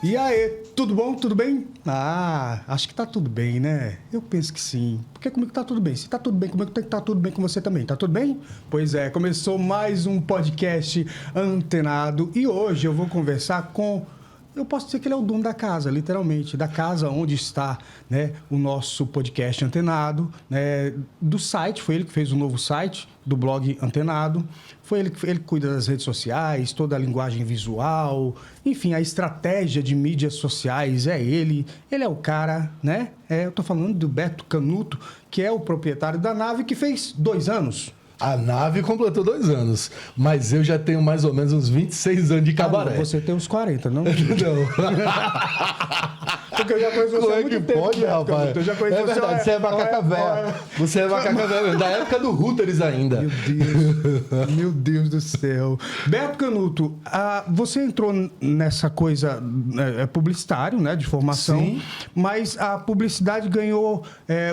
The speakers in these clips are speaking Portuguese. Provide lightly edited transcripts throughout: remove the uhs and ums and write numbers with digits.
E aí, tudo bom? Tudo bem? Ah, acho que tá tudo bem, né? Eu penso que sim. Porque comigo tá tudo bem. Se tá tudo bem comigo, tem que tá tudo bem com você também. Tá tudo bem? Pois é, começou mais um podcast antenado e hoje eu vou conversar com... Eu posso dizer que ele é o dono da casa, literalmente, da casa onde está, né, o nosso podcast Antenado, né, do site, foi ele que fez o novo site do blog Antenado, foi ele que cuida das redes sociais, toda a linguagem visual, enfim, a estratégia de mídias sociais é ele é o cara, né? Eu tô falando do Beto Canuto, que é o proprietário da nave que fez 2 anos. A nave completou 2 anos, mas eu já tenho mais ou menos uns 26 anos de cabaré. Não, você tem uns 40, não? Não. Porque eu já conheço você Como há é muito que tempo, pode, Beto rapaz? Canuto. Eu já conheço É verdade, você é macaca velha. Você é macaca velha, da época do Ruters ainda. Meu Deus do céu. Beto Canuto, você entrou nessa coisa publicitário, né, de formação, Sim. mas a publicidade ganhou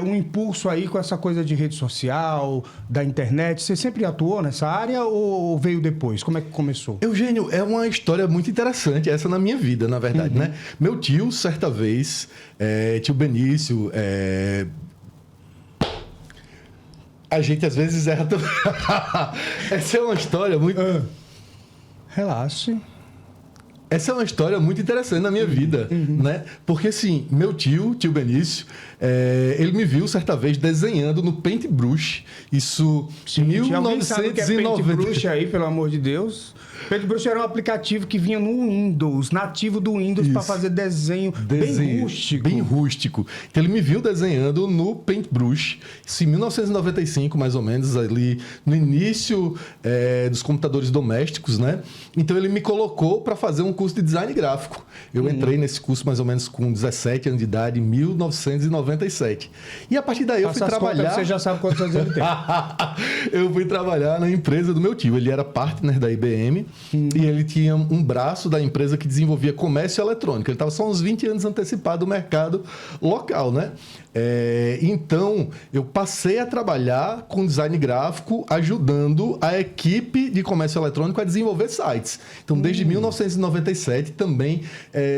um impulso aí com essa coisa de rede social, da internet. Você sempre atuou nessa área ou veio depois? Como é que começou? Eugênio, é uma história muito interessante, essa na minha vida, na verdade, né? Meu tio, certa vez, tio Benício, a gente às vezes erra também. Essa é uma história muito... Relaxe. Essa é uma história muito interessante na minha vida, né? Porque, assim, meu tio Benício, ele me viu certa vez desenhando no Paintbrush, isso em 1990. Paintbrush aí, pelo amor de Deus? Paintbrush era um aplicativo que vinha no Windows, nativo do Windows, para fazer desenho bem rústico. Bem rústico. Então, ele me viu desenhando no Paintbrush, isso em 1995, mais ou menos, ali no início dos computadores domésticos, né? Então, ele me colocou para fazer um curso de design gráfico. Eu entrei nesse curso mais ou menos com 17 anos de idade, em 1997. E a partir daí eu fui trabalhar... Você já sabe quantos anos ele tem. Eu fui trabalhar na empresa do meu tio. Ele era partner da IBM e ele tinha um braço da empresa que desenvolvia comércio eletrônico. Ele estava só uns 20 anos antecipado do mercado local, né? Então, eu passei a trabalhar com design gráfico, ajudando a equipe de comércio eletrônico a desenvolver sites. Então, desde 1997, também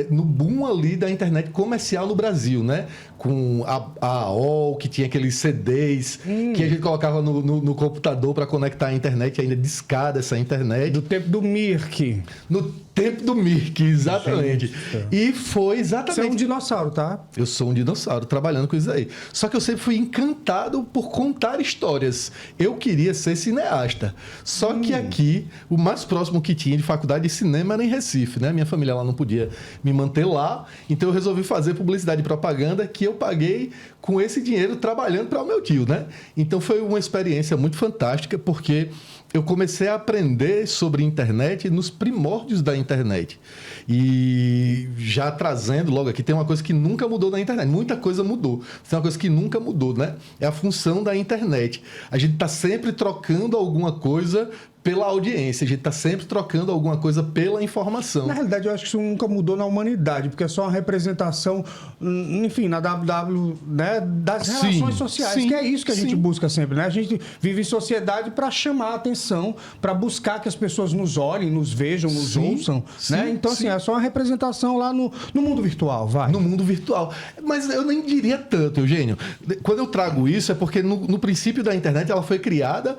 no boom ali da internet comercial no Brasil, né? Com a AOL, que tinha aqueles CDs que a gente colocava no computador para conectar a internet, ainda discada essa internet. Do tempo do Mirk. No tempo do Mirk, exatamente. Gente. E foi exatamente... Você é um dinossauro, tá? Eu sou um dinossauro trabalhando com isso aí. Só que eu sempre fui encantado por contar histórias. Eu queria ser cineasta. Só que aqui, o mais próximo que tinha de faculdade de cinema era em Recife, né? Minha família lá não podia me manter lá. Então eu resolvi fazer publicidade e propaganda que eu paguei com esse dinheiro trabalhando para o meu tio, né? Então foi uma experiência muito fantástica porque eu comecei a aprender sobre internet nos primórdios da internet. E já trazendo logo aqui, tem uma coisa que nunca mudou na internet. Muita coisa mudou. Tem uma coisa que nunca mudou, né? É a função da internet. A gente está sempre trocando alguma coisa pela audiência. A gente está sempre trocando alguma coisa pela informação. Na realidade, eu acho que isso nunca mudou na humanidade, porque é só uma representação, enfim, na WW, né, das relações sociais, que é isso que a gente busca sempre, né? A gente vive em sociedade para chamar a atenção, para buscar que as pessoas nos olhem, nos vejam, nos ouçam, né? Então, assim, é só uma representação lá no mundo virtual, vai. No mundo virtual. Mas eu nem diria tanto, Eugênio. Quando eu trago isso, é porque no princípio da internet ela foi criada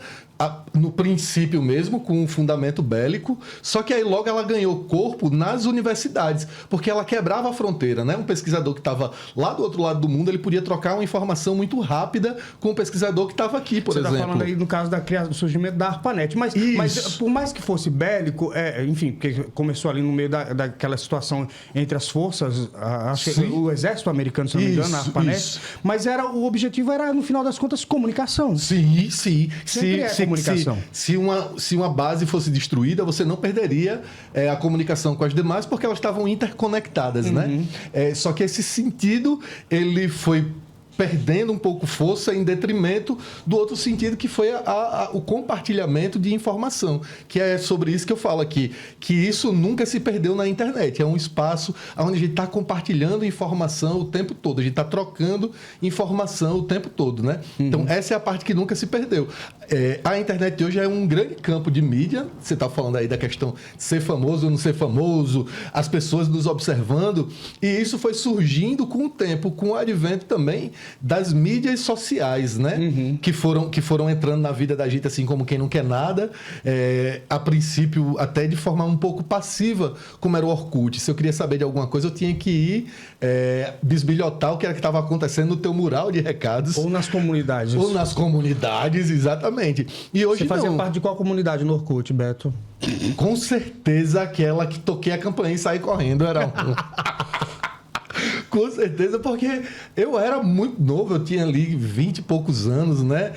no princípio mesmo, com um fundamento bélico, só que aí logo ela ganhou corpo nas universidades, porque ela quebrava a fronteira, né? Um pesquisador que estava lá do outro lado do mundo, ele podia trocar uma informação muito rápida com um pesquisador que estava aqui, por exemplo. Você está falando aí, no caso da criação, do surgimento da ARPANET, mas por mais que fosse bélico, enfim, porque começou ali no meio daquela situação entre as forças, o exército americano, se não me engano, a ARPANET, mas o objetivo era, no final das contas, comunicação. Sim. Comunicação. Se uma base fosse destruída, você não perderia a comunicação com as demais, porque elas estavam interconectadas, né? Só que esse sentido, ele foi perdendo um pouco força em detrimento do outro sentido, que foi o compartilhamento de informação, que é sobre isso que eu falo aqui, que isso nunca se perdeu na internet. É um espaço onde a gente está compartilhando informação o tempo todo, a gente está trocando informação o tempo todo, né? Então, essa é a parte que nunca se perdeu. A internet hoje é um grande campo de mídia. Você está falando aí da questão de ser famoso ou não ser famoso, as pessoas nos observando, e isso foi surgindo com o tempo, com o advento também das mídias sociais, né? Que foram entrando na vida da gente assim como quem não quer nada, a princípio até de forma um pouco passiva, como era o Orkut. Se eu queria saber de alguma coisa, eu tinha que ir bisbilhotar o que era que estava acontecendo no teu mural de recados. Ou nas comunidades. Ou nas comunidades, exatamente. E hoje você fazia parte de qual comunidade no Orkut, Beto? Com certeza aquela que toquei a campainha e saí correndo era um. Com certeza, porque eu era muito novo, eu tinha ali 20 e poucos anos, né?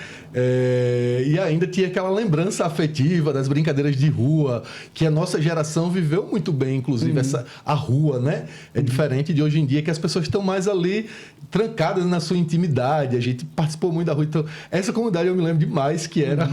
E ainda tinha aquela lembrança afetiva das brincadeiras de rua, que a nossa geração viveu muito bem, inclusive, a rua, né? É diferente de hoje em dia, que as pessoas estão mais ali trancadas na sua intimidade. A gente participou muito da rua. Então, essa comunidade eu me lembro demais, que era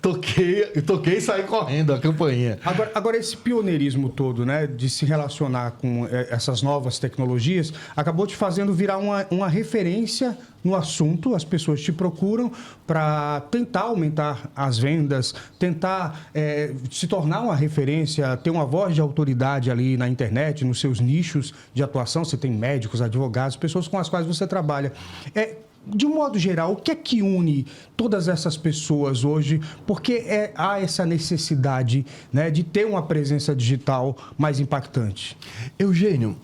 toquei e saí correndo a campainha. Agora, esse pioneirismo todo, né, de se relacionar com essas novas tecnologias, acabou te fazendo virar uma referência no assunto. As pessoas te procuram para tentar aumentar as vendas, tentar se tornar uma referência, ter uma voz de autoridade ali na internet, nos seus nichos de atuação. Você tem médicos, advogados, pessoas com as quais você trabalha. De um modo geral, o que é que une todas essas pessoas hoje? Porque há essa necessidade, né, de ter uma presença digital mais impactante. Eugênio,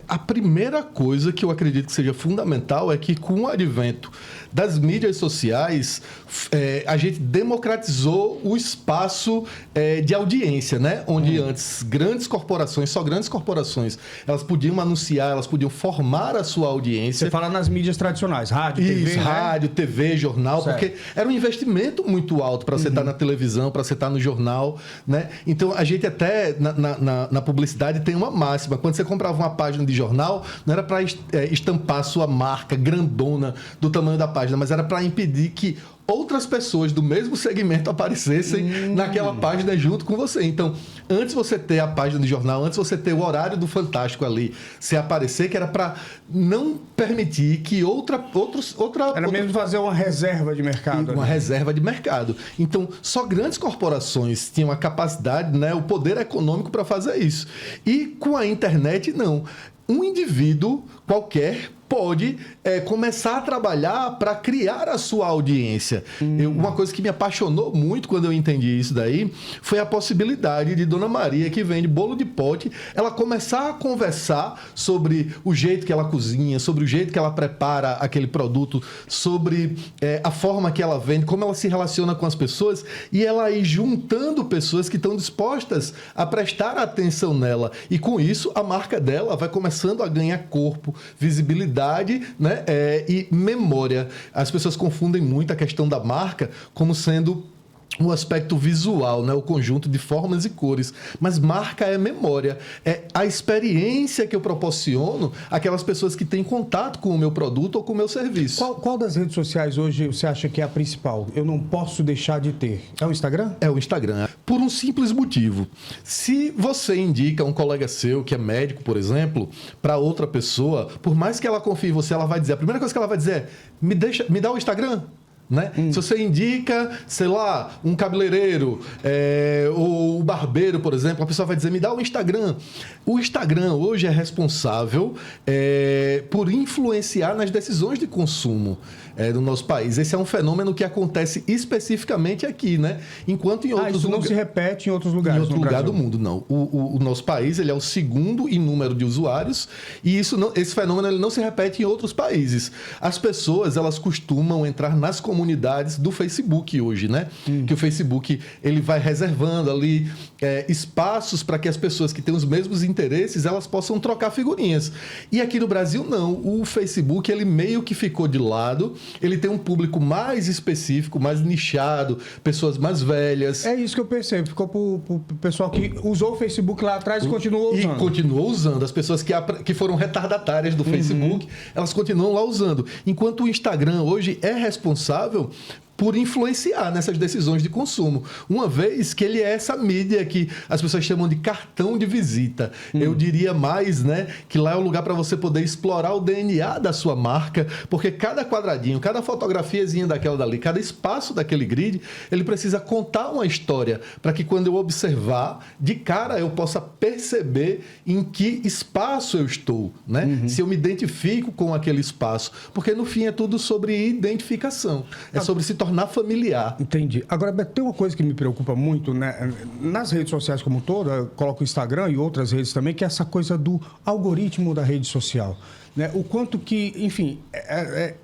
a primeira coisa que eu acredito que seja fundamental é que, com o advento das mídias sociais, a gente democratizou o espaço de audiência, né? Onde antes grandes corporações, só grandes corporações, elas podiam anunciar, elas podiam formar a sua audiência. Você fala nas mídias tradicionais, rádio, TV, né? Rádio, TV, jornal, certo. Porque era um investimento muito alto para você estar na televisão, para você estar no jornal, né? Então, a gente até, na publicidade, tem uma máxima. Quando você comprava uma página de jornal, não era para estampar a sua marca grandona do tamanho da página, mas era para impedir que outras pessoas do mesmo segmento aparecessem naquela página junto com você. Então, antes você ter a página de jornal, antes você ter o horário do Fantástico ali, se aparecer, que era para não permitir que outra... Era mesmo fazer uma reserva de mercado. Uma reserva de mercado. Então, só grandes corporações tinham a capacidade, né, o poder econômico para fazer isso. E com a internet, não. Um indivíduo qualquer pode começar a trabalhar para criar a sua audiência. Uma coisa que me apaixonou muito quando eu entendi isso daí foi a possibilidade de Dona Maria, que vende bolo de pote, ela começar a conversar sobre o jeito que ela cozinha, sobre o jeito que ela prepara aquele produto, sobre a forma que ela vende, como ela se relaciona com as pessoas, e ela ir juntando pessoas que estão dispostas a prestar atenção nela. E com isso, a marca dela vai começando a ganhar corpo, visibilidade, né? E memória. As pessoas confundem muito a questão da marca como sendo o aspecto visual, né? O conjunto de formas e cores. Mas marca é memória. É a experiência que eu proporciono àquelas pessoas que têm contato com o meu produto ou com o meu serviço. Qual das redes sociais hoje você acha que é a principal? Eu não posso deixar de ter. É o Instagram? É o Instagram. Por um simples motivo. Se você indica um colega seu que é médico, por exemplo, para outra pessoa, por mais que ela confie em você, ela vai dizer, a primeira coisa que ela vai dizer é, me dá o Instagram. Né? Se você indica, sei lá, um cabeleireiro ou o barbeiro, por exemplo, a pessoa vai dizer, me dá o Instagram. O Instagram hoje é responsável por influenciar nas decisões de consumo do nosso país. Esse é um fenômeno que acontece especificamente aqui, né? Enquanto em outros isso não se repete em outros lugares. Em outro lugar do mundo, não. O nosso país ele é o segundo em número de usuários e esse fenômeno ele não se repete em outros países. As pessoas elas costumam entrar nas comunidades comunidades do Facebook hoje, né? Que o Facebook ele vai reservando ali espaços para que as pessoas que têm os mesmos interesses elas possam trocar figurinhas. E aqui no Brasil não. O Facebook ele meio que ficou de lado. Ele tem um público mais específico, mais nichado, pessoas mais velhas. É isso que eu percebo. Ficou pro pessoal que usou o Facebook lá atrás e continuou usando. E continuou usando. As pessoas que foram retardatárias do Facebook, elas continuam lá usando. Enquanto o Instagram hoje é responsável por influenciar nessas decisões de consumo. Uma vez que ele é essa mídia que as pessoas chamam de cartão de visita. Eu diria mais, né, que lá é o lugar para você poder explorar o DNA da sua marca, porque cada quadradinho, cada fotografiazinha daquela dali, cada espaço daquele grid, ele precisa contar uma história para que quando eu observar, de cara eu possa perceber em que espaço eu estou, né? Se eu me identifico com aquele espaço. Porque no fim é tudo sobre identificação. É sobre se tornar familiar. Entendi. Agora, Beto, tem uma coisa que me preocupa muito, né? Nas redes sociais como toda, eu coloco o Instagram e outras redes também, que é essa coisa do algoritmo da rede social. Né? O quanto que, enfim,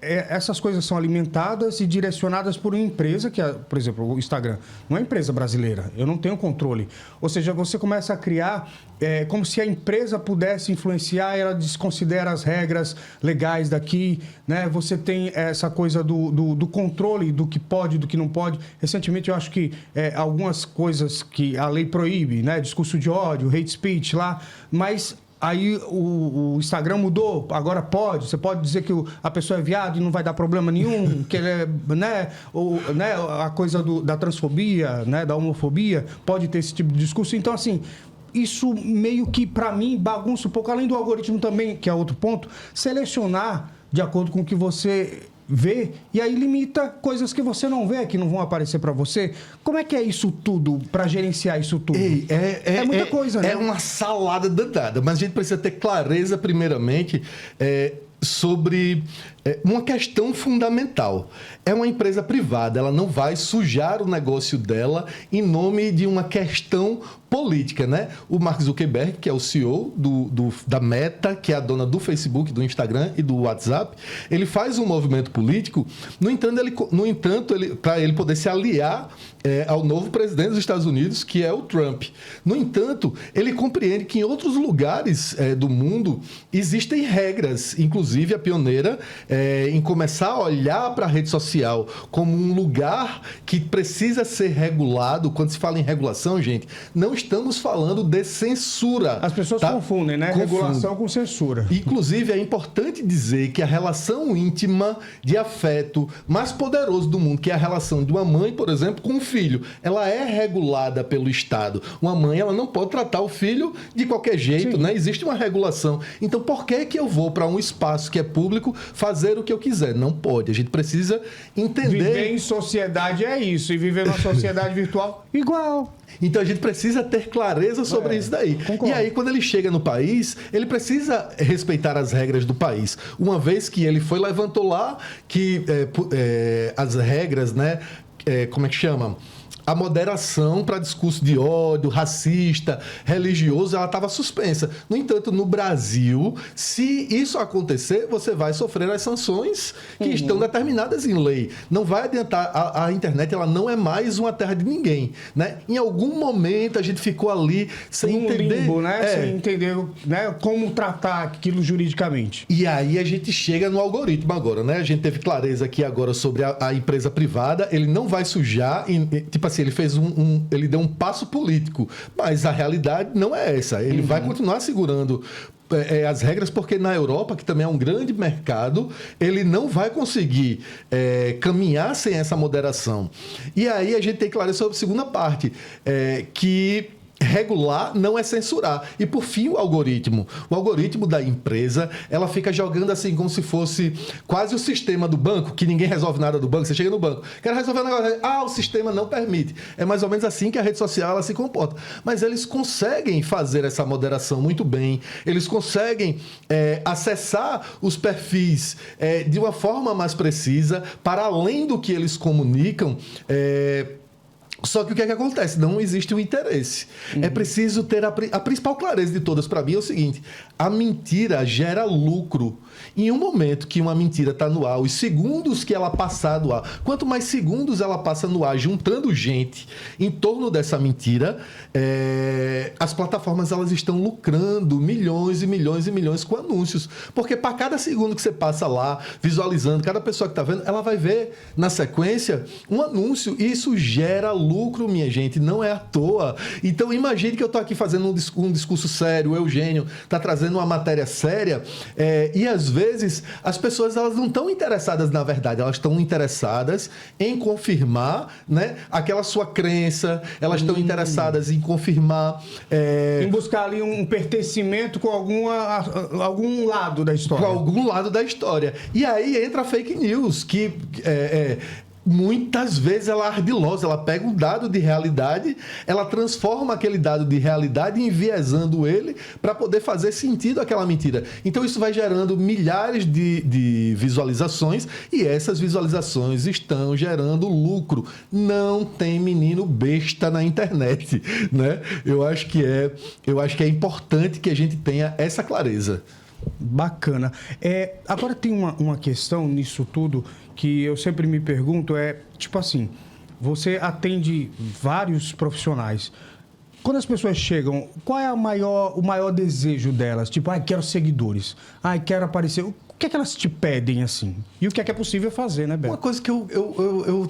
essas coisas são alimentadas e direcionadas por uma empresa, que é, por exemplo, o Instagram, não é uma empresa brasileira, eu não tenho controle. Ou seja, você começa a criar como se a empresa pudesse influenciar, ela desconsidera as regras legais daqui, né? Você tem essa coisa do controle do que pode, do que não pode. Recentemente, eu acho que algumas coisas que a lei proíbe, né? Discurso de ódio, hate speech lá, mas aí o Instagram mudou, agora pode. Você pode dizer que a pessoa é viado e não vai dar problema nenhum, que ele é, né? A coisa da transfobia, né? Da homofobia, pode ter esse tipo de discurso. Então, assim, isso meio que, para mim, bagunça um pouco, além do algoritmo também, que é outro ponto, selecionar de acordo com o que você vê, e aí limita coisas que você não vê, que não vão aparecer para você. Como é que é isso tudo, para gerenciar isso tudo? Ei, é muita coisa, né? É uma salada danada, mas a gente precisa ter clareza, primeiramente, sobre uma questão fundamental. É uma empresa privada, ela não vai sujar o negócio dela em nome de uma questão política, né? O Mark Zuckerberg, que é o CEO da Meta, que é a dona do Facebook, do Instagram e do WhatsApp, ele faz um movimento político, no entanto, para ele poder se aliar ao novo presidente dos Estados Unidos, que é o Trump. No entanto, ele compreende que em outros lugares do mundo existem regras, inclusive a pioneira em começar a olhar para a rede social como um lugar que precisa ser regulado. Quando se fala em regulação, gente, não estamos falando de censura. As pessoas confundem, né? Regulação com censura. Inclusive, é importante dizer que a relação íntima de afeto mais poderoso do mundo, que é a relação de uma mãe, por exemplo, com um filho, ela é regulada pelo Estado. Uma mãe, ela não pode tratar o filho de qualquer jeito, né? Existe uma regulação. Então, por que eu vou para um espaço que é público fazer o que eu quiser? Não pode. A gente precisa entender. Viver em sociedade é isso, e viver numa sociedade virtual igual. Então a gente precisa ter clareza sobre isso daí. Concordo. E aí, quando ele chega no país, ele precisa respeitar as regras do país. Uma vez que ele levantou lá que as regras, né? Como é que chama? A moderação para discurso de ódio, racista, religioso, ela estava suspensa. No entanto, no Brasil, se isso acontecer, você vai sofrer as sanções que estão determinadas em lei. Não vai adiantar. A internet, ela não é mais uma terra de ninguém, né? Em algum momento, a gente ficou ali sem entender... limbo, né? Sem entender, né? Como tratar aquilo juridicamente. E aí a gente chega no algoritmo agora, né? A gente teve clareza aqui agora sobre a empresa privada. Ele não vai sujar, tipo assim, ele fez ele deu um passo político, mas a realidade não é essa. Ele vai continuar segurando as regras, porque na Europa, que também é um grande mercado, ele não vai conseguir caminhar sem essa moderação. E aí a gente tem clareza sobre a segunda parte, que regular não é censurar. E, por fim, o algoritmo. O algoritmo da empresa, ela fica jogando assim, como se fosse quase o sistema do banco, que ninguém resolve nada do banco. Você chega no banco, quero resolver um negócio. O sistema não permite. É mais ou menos assim que a rede social ela se comporta. Mas eles conseguem fazer essa moderação muito bem. Eles conseguem acessar os perfis de uma forma mais precisa, para além do que eles comunicam, Só que o que é que acontece? Não existe um interesse. É preciso ter a principal clareza de todas para mim é o seguinte: a mentira gera lucro. Em um momento que uma mentira está no ar, os segundos que ela passar no ar, quanto mais segundos ela passa no ar, juntando gente em torno dessa mentira, as plataformas elas estão lucrando milhões e milhões e milhões com anúncios. Porque para cada segundo que você passa lá, visualizando, cada pessoa que está vendo, ela vai ver na sequência um anúncio. E isso gera lucro, minha gente, não é à toa. Então imagine que eu estou aqui fazendo um discurso sério, o Eugênio está trazendo uma matéria séria, e às vezes as pessoas elas não estão interessadas na verdade, elas estão interessadas em confirmar, né, aquela sua crença, elas estão interessadas em confirmar... Em buscar ali um pertencimento com algum lado da história. Com algum lado da história. E aí entra a fake news, que muitas vezes ela é ardilosa, ela pega um dado de realidade, ela transforma aquele dado de realidade enviesando ele para poder fazer sentido aquela mentira. Então isso vai gerando milhares de visualizações e essas visualizações estão gerando lucro. Não tem menino besta na internet, né? Eu acho que é importante que a gente tenha essa clareza. Bacana. Agora tem uma questão nisso tudo que eu sempre me pergunto, tipo assim, você atende vários profissionais. Quando as pessoas chegam, qual é o maior desejo delas? Tipo, quero seguidores, quero aparecer. O que é que elas te pedem, assim? E o que é possível fazer, né, Beto? Uma coisa que eu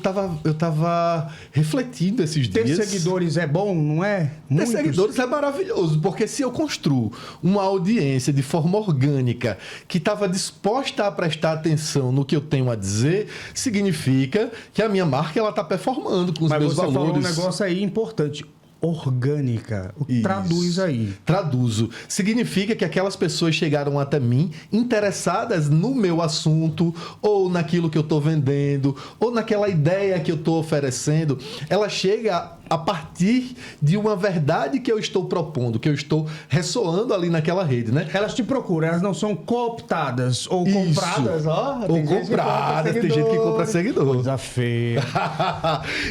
tava refletindo esses dias... Ter seguidores é bom, não é? Ter seguidores é maravilhoso, porque se eu construo uma audiência de forma orgânica que estava disposta a prestar atenção no que eu tenho a dizer, significa que a minha marca está performando com os meus valores. Mas você falou um negócio aí importante. Orgânica. Traduz aí. Traduzo. Significa que aquelas pessoas chegaram até mim interessadas no meu assunto, ou naquilo que eu estou vendendo, ou naquela ideia que eu estou oferecendo. Ela chega a partir de uma verdade que eu estou propondo, que eu estou ressoando ali naquela rede, né? Elas te procuram, elas não são cooptadas ou compradas, ou compradas, tem gente que compra seguidor. Coisa feia.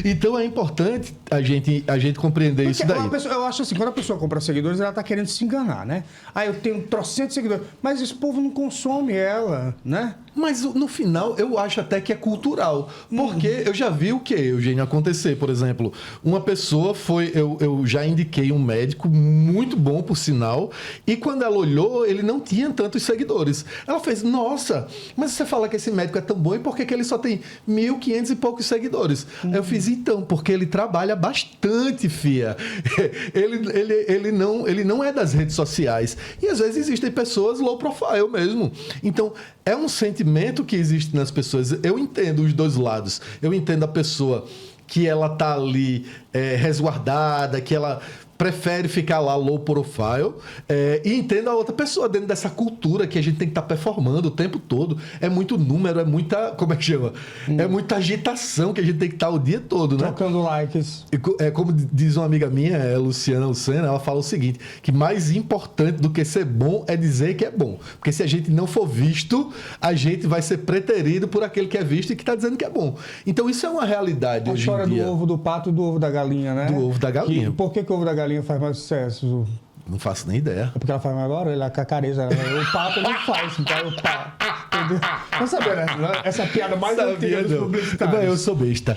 Então é importante a gente compreender isso daí. Eu acho assim, quando a pessoa compra seguidores, ela tá querendo se enganar, né? Eu tenho 300 seguidores, mas esse povo não consome ela, né? Mas no final eu acho até que é cultural. Porque eu já vi o que, Eugênio, acontecer. Por exemplo, uma pessoa foi... Eu já indiquei um médico muito bom, por sinal. E quando ela olhou, ele não tinha tantos seguidores. Ela fez, nossa, mas você fala que esse médico é tão bom e por que ele só tem 1.500 e poucos seguidores? Aí eu fiz, então, porque ele trabalha bastante, fia. Ele não é das redes sociais. E às vezes existem pessoas low profile mesmo. Então, é um sentimento que existe nas pessoas. Eu entendo os dois lados. Eu entendo a pessoa que ela tá ali resguardada, que ela prefere ficar lá low profile, e entendo a outra pessoa dentro dessa cultura que a gente tem que estar performando o tempo todo. É muito número, é muita... Como é que chama? É muita agitação que a gente tem que estar o dia todo, né? Trocando likes. Como diz uma amiga minha, Luciana Lucena, ela fala o seguinte, que mais importante do que ser bom é dizer que é bom. Porque se a gente não for visto, a gente vai ser preterido por aquele que é visto e que está dizendo que é bom. Então isso é uma realidade hoje em dia. A história do ovo do pato e do ovo da galinha, né? Do ovo da galinha. Por que o ovo da galinha faz mais sucesso? Não faço nem ideia. É porque ela faz mais barulho, ela cacareja. O pato não faz, então o pato. Entendeu? Não sabia, né? Essa piada mais antiga dos publicitários. Eu sou besta.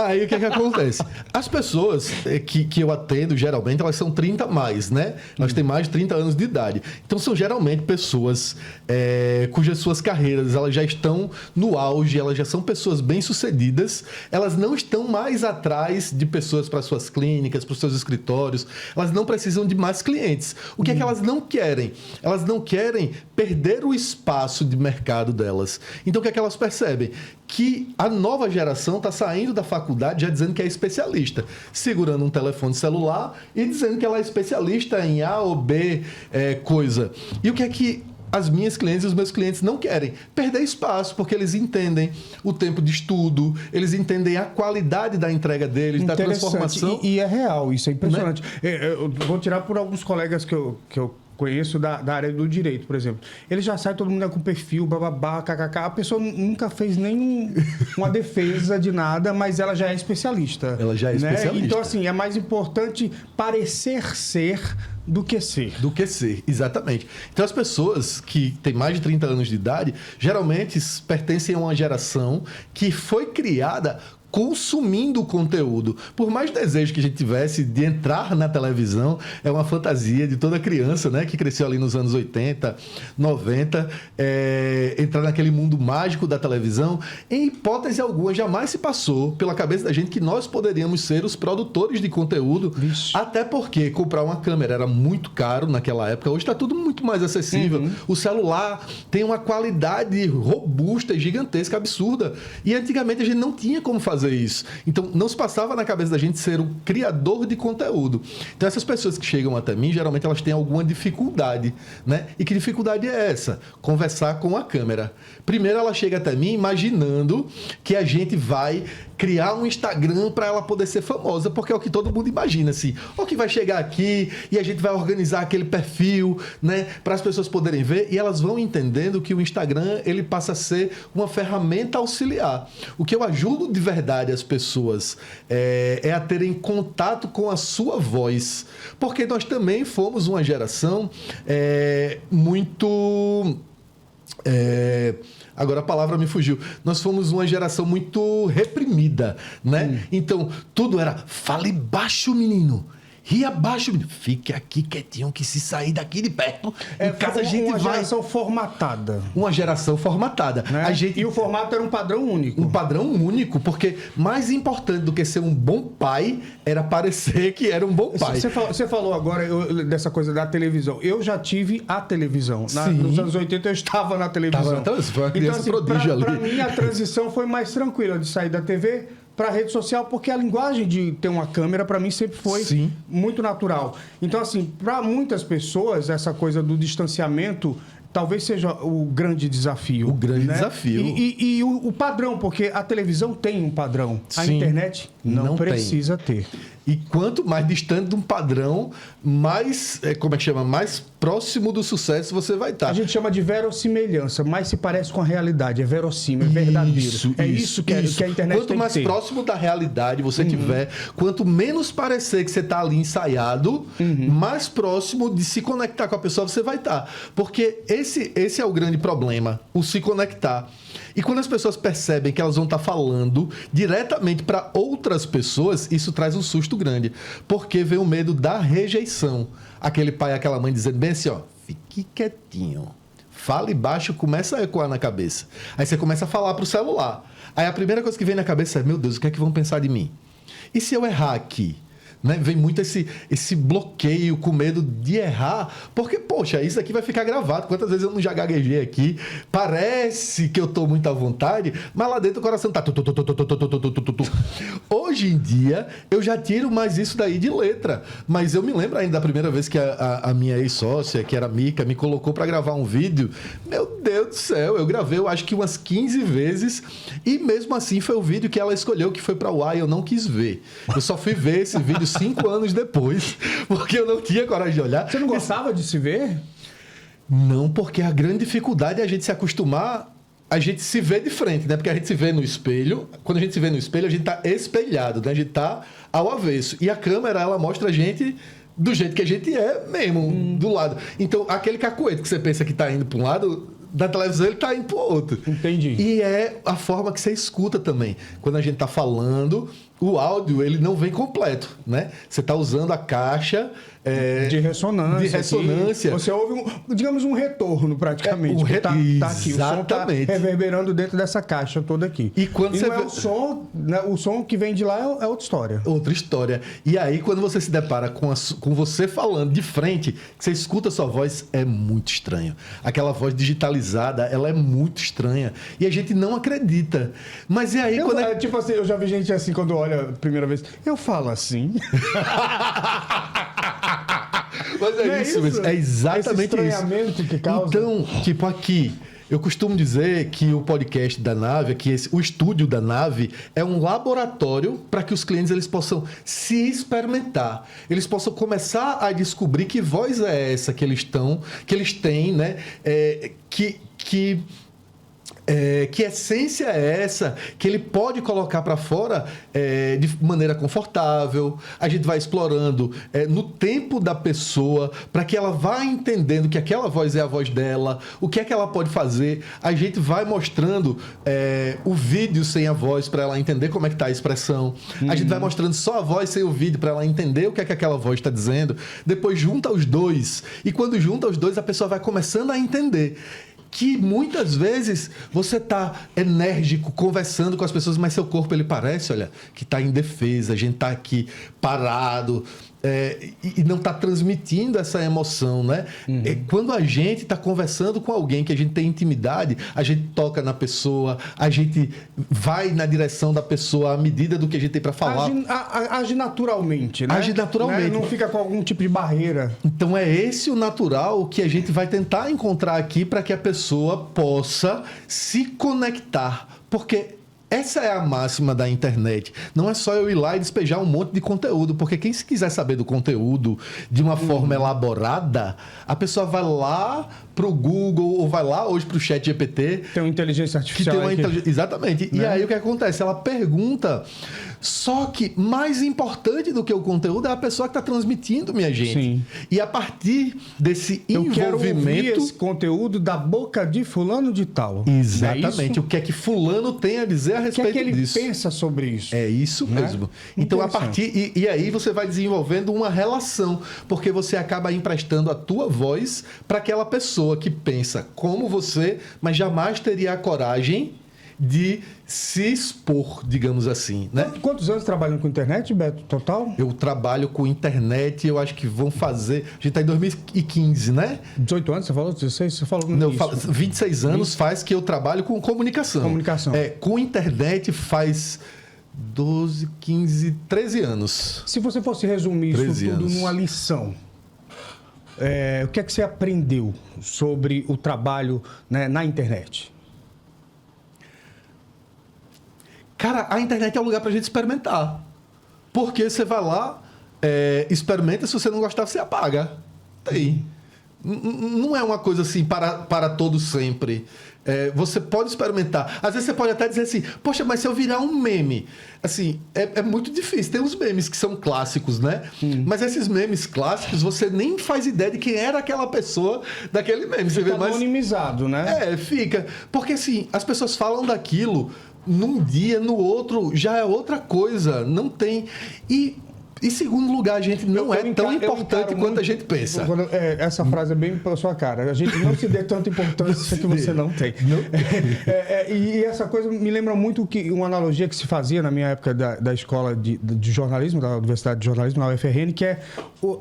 Aí o que acontece? As pessoas que eu atendo, geralmente, elas são 30 a mais, né? Elas têm mais de 30 anos de idade. Então são geralmente pessoas cujas suas carreiras elas já estão no auge, elas já são pessoas bem-sucedidas, elas não estão mais atrás de pessoas para suas clínicas, para os seus escritórios, elas não precisam de mais clientes. O que é que elas não querem? Elas não querem perder o espaço de mercado delas. Então, o que é que elas percebem? Que a nova geração está saindo da faculdade já dizendo que é especialista, segurando um telefone celular e dizendo que ela é especialista em A ou B coisa. E o que é que as minhas clientes e os meus clientes não querem? Perder espaço, porque eles entendem o tempo de estudo, eles entendem a qualidade da entrega deles, da transformação. E é real, isso é impressionante. Né? Eu vou tirar por alguns colegas que eu conheço da área do direito, por exemplo. Ele já sai, todo mundo com perfil, bababá, kkk. A pessoa nunca fez uma defesa de nada, mas ela já é especialista. Ela já é especialista. Então, assim, é mais importante parecer ser do que ser. Do que ser, exatamente. Então, as pessoas que têm mais de 30 anos de idade, geralmente pertencem a uma geração que foi criada consumindo conteúdo. Por mais desejo que a gente tivesse de entrar na televisão, é uma fantasia de toda criança, né, que cresceu ali nos anos 80, 90, entrar naquele mundo mágico da televisão. Em hipótese alguma, jamais se passou pela cabeça da gente que nós poderíamos ser os produtores de conteúdo. Vixe. Até porque comprar uma câmera era muito caro naquela época. Hoje está tudo muito mais acessível. Uhum. O celular tem uma qualidade robusta e gigantesca, absurda. E antigamente a gente não tinha como fazer isso. Então, não se passava na cabeça da gente ser o criador de conteúdo. Então, essas pessoas que chegam até mim, geralmente elas têm alguma dificuldade, né? E que dificuldade é essa? Conversar com a câmera. Primeiro, ela chega até mim imaginando que a gente vai criar um Instagram para ela poder ser famosa, porque é o que todo mundo imagina, assim. Ou que vai chegar aqui e a gente vai organizar aquele perfil, né, para as pessoas poderem ver, e elas vão entendendo que o Instagram, ele passa a ser uma ferramenta auxiliar. O que eu ajudo de verdade as pessoas é a terem contato com a sua voz, porque nós também fomos uma geração muito... Agora a palavra me fugiu. Nós fomos uma geração muito reprimida, né? Então, tudo era, fale baixo, menino. Ria baixo, menino. Fique aqui quietinho, que se sair daqui de perto, em casa a gente vai... Uma geração formatada. Uma geração formatada. Né? E o formato era um padrão único. Um padrão único, porque mais importante do que ser um bom pai era parecer que era um bom pai. Você falou agora dessa coisa da televisão. Eu já tive a televisão. Nos anos 80 eu estava na televisão. Então, foi uma criança prodígio ali. Para mim, a transição foi mais tranquila de sair da TV para a rede social, porque a linguagem de ter uma câmera, para mim, sempre foi muito natural. Então, assim, para muitas pessoas, essa coisa do distanciamento talvez seja o grande desafio. O grande desafio. E o padrão, porque a televisão tem um padrão. A internet não precisa ter. E quanto mais distante de um padrão, mais, mais próximo do sucesso você vai estar. A gente chama de verossimilhança, mais se parece com a realidade, é verossímil, é verdadeiro. Isso que a internet tem que ter. Quanto mais próximo da realidade você tiver, quanto menos parecer que você está ali ensaiado, mais próximo de se conectar com a pessoa você vai estar. Porque esse é o grande problema, o se conectar. E quando as pessoas percebem que elas vão estar falando diretamente para outras pessoas, isso traz um susto grande. Porque vem o medo da rejeição. Aquele pai e aquela mãe dizendo bem assim, ó, fique quietinho. Fale baixo, começa a ecoar na cabeça. Aí você começa a falar para o celular. Aí a primeira coisa que vem na cabeça é, meu Deus, o que é que vão pensar de mim? E se eu errar aqui? Né? Vem muito esse bloqueio com medo de errar, porque, poxa, isso aqui vai ficar gravado. Quantas vezes eu não já gaguejei aqui? Parece que eu estou muito à vontade, mas lá dentro o coração tá... Hoje em dia, eu já tiro mais isso daí de letra. Mas eu me lembro ainda da primeira vez que a minha ex-sócia, que era a Mica, me colocou para gravar um vídeo. Meu Deus do céu, eu gravei, eu acho que umas 15 vezes, e mesmo assim foi o vídeo que ela escolheu, que foi para o ar, e eu não quis ver. Eu só fui ver esse vídeo 5 anos depois, porque eu não tinha coragem de olhar. Você não gostava de se ver? Não, porque a grande dificuldade é a gente se acostumar, a gente se ver de frente, né? Porque a gente se vê no espelho, quando a gente se vê no espelho, a gente tá espelhado, né? A gente tá ao avesso. E a câmera, ela mostra a gente do jeito que a gente é mesmo, do lado. Então, aquele cacuete que você pensa que tá indo para um lado, da televisão ele tá indo pro outro. Entendi. E é a forma que você escuta também. Quando a gente tá falando, o áudio, ele não vem completo, né? Você tá usando a caixa... de ressonância. De ressonância. Você ouve, digamos, um retorno praticamente. Tá aqui. Exatamente. O som tá reverberando dentro dessa caixa toda aqui. E quando você vê... o som, né, o som que vem de lá é outra história. Outra história. E aí, quando você se depara com você falando de frente, que você escuta a sua voz, é muito estranho. Aquela voz digitalizada, ela é muito estranha. E a gente não acredita. Mas e aí... Tipo assim, eu já vi gente assim, quando olha a primeira vez, eu falo assim... Mas é isso mesmo. É exatamente esse estranhamento isso. Que causa. Então, tipo aqui, Eu costumo dizer que o podcast da Nave, o estúdio da Nave, é um laboratório para que os clientes eles possam se experimentar. Eles possam começar a descobrir que voz é essa que eles têm, né? Que essência é essa que ele pode colocar para fora de maneira confortável. A gente vai explorando no tempo da pessoa para que ela vá entendendo que aquela voz é a voz dela, o que é que ela pode fazer. A gente vai mostrando o vídeo sem a voz para ela entender como é que está a expressão. A gente vai mostrando só a voz sem o vídeo para ela entender o que é que aquela voz está dizendo. Depois junta os dois. E quando junta os dois, a pessoa vai começando a entender que muitas vezes você está enérgico, conversando com as pessoas, mas seu corpo ele parece, olha, que está indefesa, a gente está aqui parado e não está transmitindo essa emoção, né? Quando a gente está conversando com alguém que a gente tem intimidade, a gente toca na pessoa, a gente vai na direção da pessoa à medida do que a gente tem para falar. Age naturalmente, né? Age naturalmente. Né? Não fica com algum tipo de barreira. Então é esse o natural que a gente vai tentar encontrar aqui para que a pessoa possa se conectar. Porque essa é a máxima da internet. Não é só eu ir lá e despejar um monte de conteúdo, porque quem se quiser saber do conteúdo de uma forma elaborada, a pessoa vai lá pro Google ou vai lá hoje pro ChatGPT. Tem uma inteligência artificial. Exatamente. Né? E aí o que acontece? Ela pergunta. Só que mais importante do que o conteúdo é a pessoa que está transmitindo, minha gente. Sim. E a partir desse envolvimento... Eu quero ouvir esse conteúdo da boca de fulano de tal. Exatamente. O que é que fulano tem a dizer a respeito disso. O que é que ele pensa sobre isso. É isso mesmo. Então, a partir... E aí você vai desenvolvendo uma relação, porque você acaba emprestando a tua voz para aquela pessoa que pensa como você, mas jamais teria a coragem de se expor, digamos assim, né? Quantos anos trabalhando com internet, Beto, total? Eu trabalho com internet, eu acho que vão fazer... A gente está em 2015, né? 18 anos, você falou? 16? Você falou não, 26 anos faz que eu trabalho com comunicação. Comunicação. Com internet faz 12, 15, 13 anos. Se você fosse resumir isso tudo numa lição, o que é que você aprendeu sobre o trabalho, né, na internet? Cara, a internet é um lugar pra gente experimentar. Porque você vai lá, experimenta, se você não gostar, você apaga. Tem. Não é uma coisa assim para todo sempre. Você pode experimentar. Às vezes você pode até dizer assim, poxa, mas se eu virar um meme... Assim, é muito difícil. Tem uns memes que são clássicos, né? Mas esses memes clássicos, você nem faz ideia de quem era aquela pessoa daquele meme. Você fica vê, anonimizado, né? Fica. Porque assim, as pessoas falam daquilo... Num dia, no outro, já é outra coisa. Não tem... E em segundo lugar, a gente não é tão importante quanto a gente pensa. Essa frase é bem pela sua cara. A gente não se dê tanta importância que você não tem. E essa coisa me lembra muito uma analogia que se fazia na minha época da escola de jornalismo, da Universidade de Jornalismo, na UFRN, que é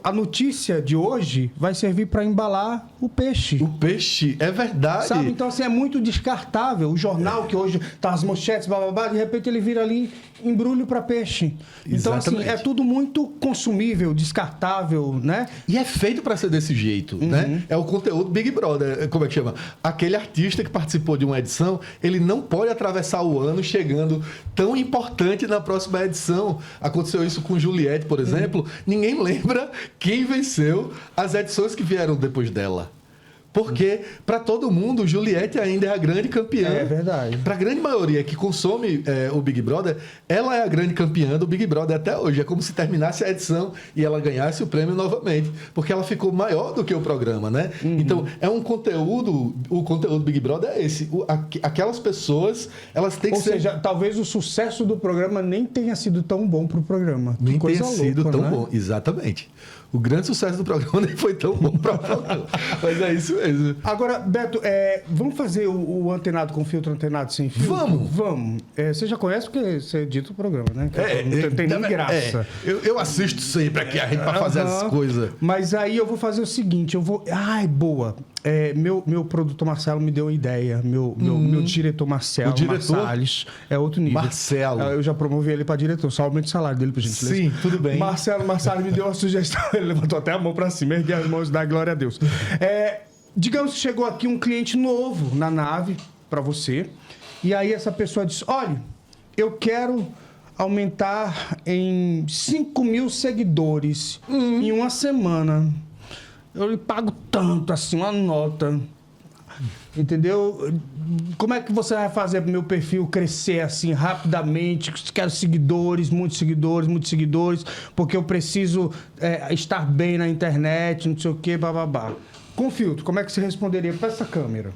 a notícia de hoje vai servir para embalar o peixe. O peixe, é verdade. Sabe? Então, assim, é muito descartável. O jornal que hoje tá as manchetes, blá, blá, blá, de repente ele vira ali embrulho para peixe. Então, exatamente. assim, é tudo muito consumível, descartável, né? E é feito para ser desse jeito, né? É o conteúdo Big Brother, como é que chama? Aquele artista que participou de uma edição, ele não pode atravessar o ano chegando tão importante na próxima edição. Aconteceu isso com Juliette, por exemplo. Ninguém lembra quem venceu as edições que vieram depois dela. Porque, para todo mundo, Juliette ainda é a grande campeã. É verdade. Para a grande maioria que consome o Big Brother, ela é a grande campeã do Big Brother até hoje. É como se terminasse a edição e ela ganhasse o prêmio novamente. Porque ela ficou maior do que o programa, né? Então, é um conteúdo... O conteúdo do Big Brother é esse. Aquelas pessoas, elas têm que ser... Ou seja, talvez o sucesso do programa nem tenha sido tão bom para o programa. Nem tenha sido tão bom. Exatamente. O grande sucesso do programa nem foi tão bom para o programa. Mas é isso mesmo. Agora, Beto, vamos fazer o antenado com filtro, antenado sem filtro? Vamos. Você já conhece porque você edita o programa, né? Não tem nem graça. Eu assisto sempre aqui a gente para fazer as coisas. Mas aí eu vou fazer o seguinte, boa. Meu produtor Marcelo me deu uma ideia. Meu diretor Marcelo, Marsalles, é outro nível. Marcelo. Eu já promovi ele para diretor, só aumento o salário dele, por gentileza. Sim, tudo bem. Marcelo Marsalles me deu uma sugestão, ele levantou até a mão para cima, erguei as mãos e dá glória a Deus. digamos que chegou aqui um cliente novo na nave para você, e aí essa pessoa diz, olha, eu quero aumentar em 5.000 seguidores em uma semana. Eu lhe pago tanto, assim, uma nota. Entendeu? Como é que você vai fazer para o meu perfil crescer assim rapidamente? Quero seguidores, muitos seguidores, porque eu preciso estar bem na internet, não sei o quê, bababá. Com filtro, como é que você responderia para essa câmera?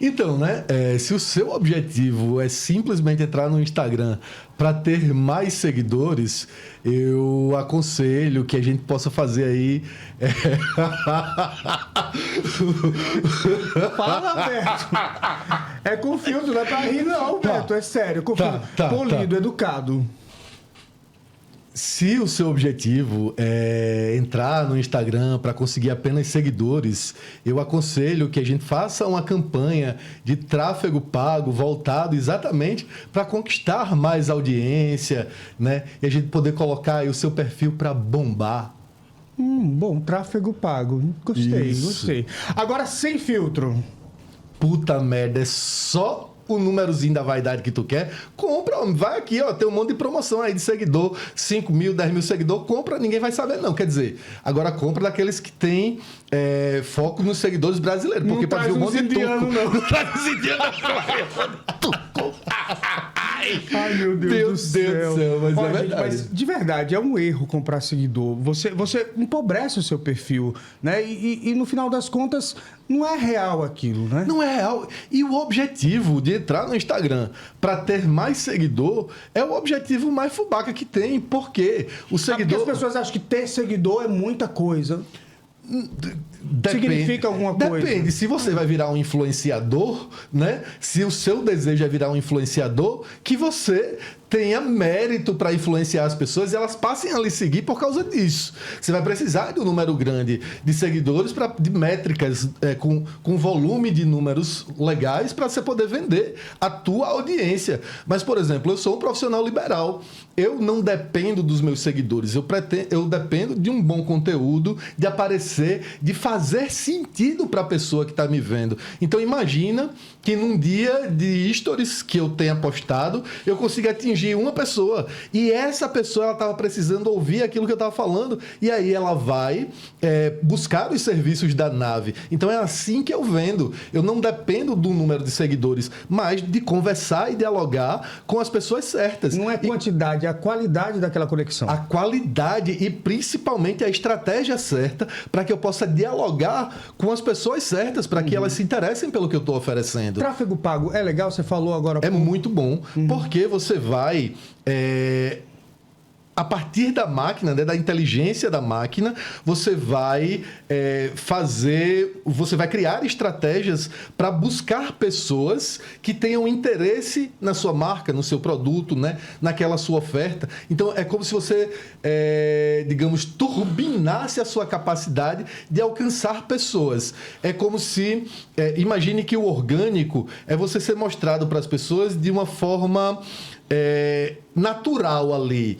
Então, né? Se o seu objetivo é simplesmente entrar no Instagram para ter mais seguidores, eu aconselho que a gente possa fazer aí. Fala, Beto! É com filtro, não é pra rir, não, Beto. É sério, com filtro. Polido, educado. Se o seu objetivo é entrar no Instagram para conseguir apenas seguidores, eu aconselho que a gente faça uma campanha de tráfego pago voltado exatamente para conquistar mais audiência, né? E a gente poder colocar aí o seu perfil para bombar. Bom, tráfego pago. Gostei. Agora, sem filtro. Puta merda, é só o númerozinho da vaidade que tu quer, compra, homem. Vai aqui, ó, tem um monte de promoção aí de seguidor, 5.000, 10.000 seguidores, compra, ninguém vai saber não, quer dizer, agora compra daqueles que tem foco nos seguidores brasileiros, porque para ver um monte de turco. Não traz os indianos, não. Ai, meu Deus do céu. Mas olha, é verdade. Gente, mas de verdade, é um erro comprar seguidor. Você empobrece o seu perfil, né? E no final das contas, não é real aquilo, né? Não é real. E o objetivo de entrar no Instagram para ter mais seguidor é o objetivo mais fubaca que tem. Porque o seguidor... Porque as pessoas acham que ter seguidor é muita coisa. Depende, significa alguma coisa? Depende. Se você vai virar um influenciador, né? Se o seu desejo é virar um influenciador, que você tenha mérito para influenciar as pessoas e elas passem a lhe seguir por causa disso. Você vai precisar de um número grande de seguidores, de métricas com volume de números legais para você poder vender a tua audiência. Mas, por exemplo, eu sou um profissional liberal. Eu não dependo dos meus seguidores. Eu dependo de um bom conteúdo, de aparecer, de fazer sentido para a pessoa que está me vendo. Então, imagina que num dia de stories que eu tenha postado, eu consiga atingir uma pessoa. E essa pessoa, ela estava precisando ouvir aquilo que eu estava falando. E aí ela vai buscar os serviços da nave. Então, é assim que eu vendo. Eu não dependo do número de seguidores, mas de conversar e dialogar com as pessoas certas. Não é quantidade, é a qualidade daquela conexão. A qualidade e principalmente a estratégia certa para que eu possa dialogar com as pessoas certas, para que elas se interessem pelo que eu estou oferecendo. Tráfego pago é legal? Você falou agora... É muito bom, porque você vai... a partir da máquina, né, da inteligência da máquina, você vai você vai criar estratégias para buscar pessoas que tenham interesse na sua marca, no seu produto, né, naquela sua oferta. Então, é como se você, digamos, turbinasse a sua capacidade de alcançar pessoas. É como se, imagine que o orgânico é você ser mostrado para as pessoas de uma forma... natural ali.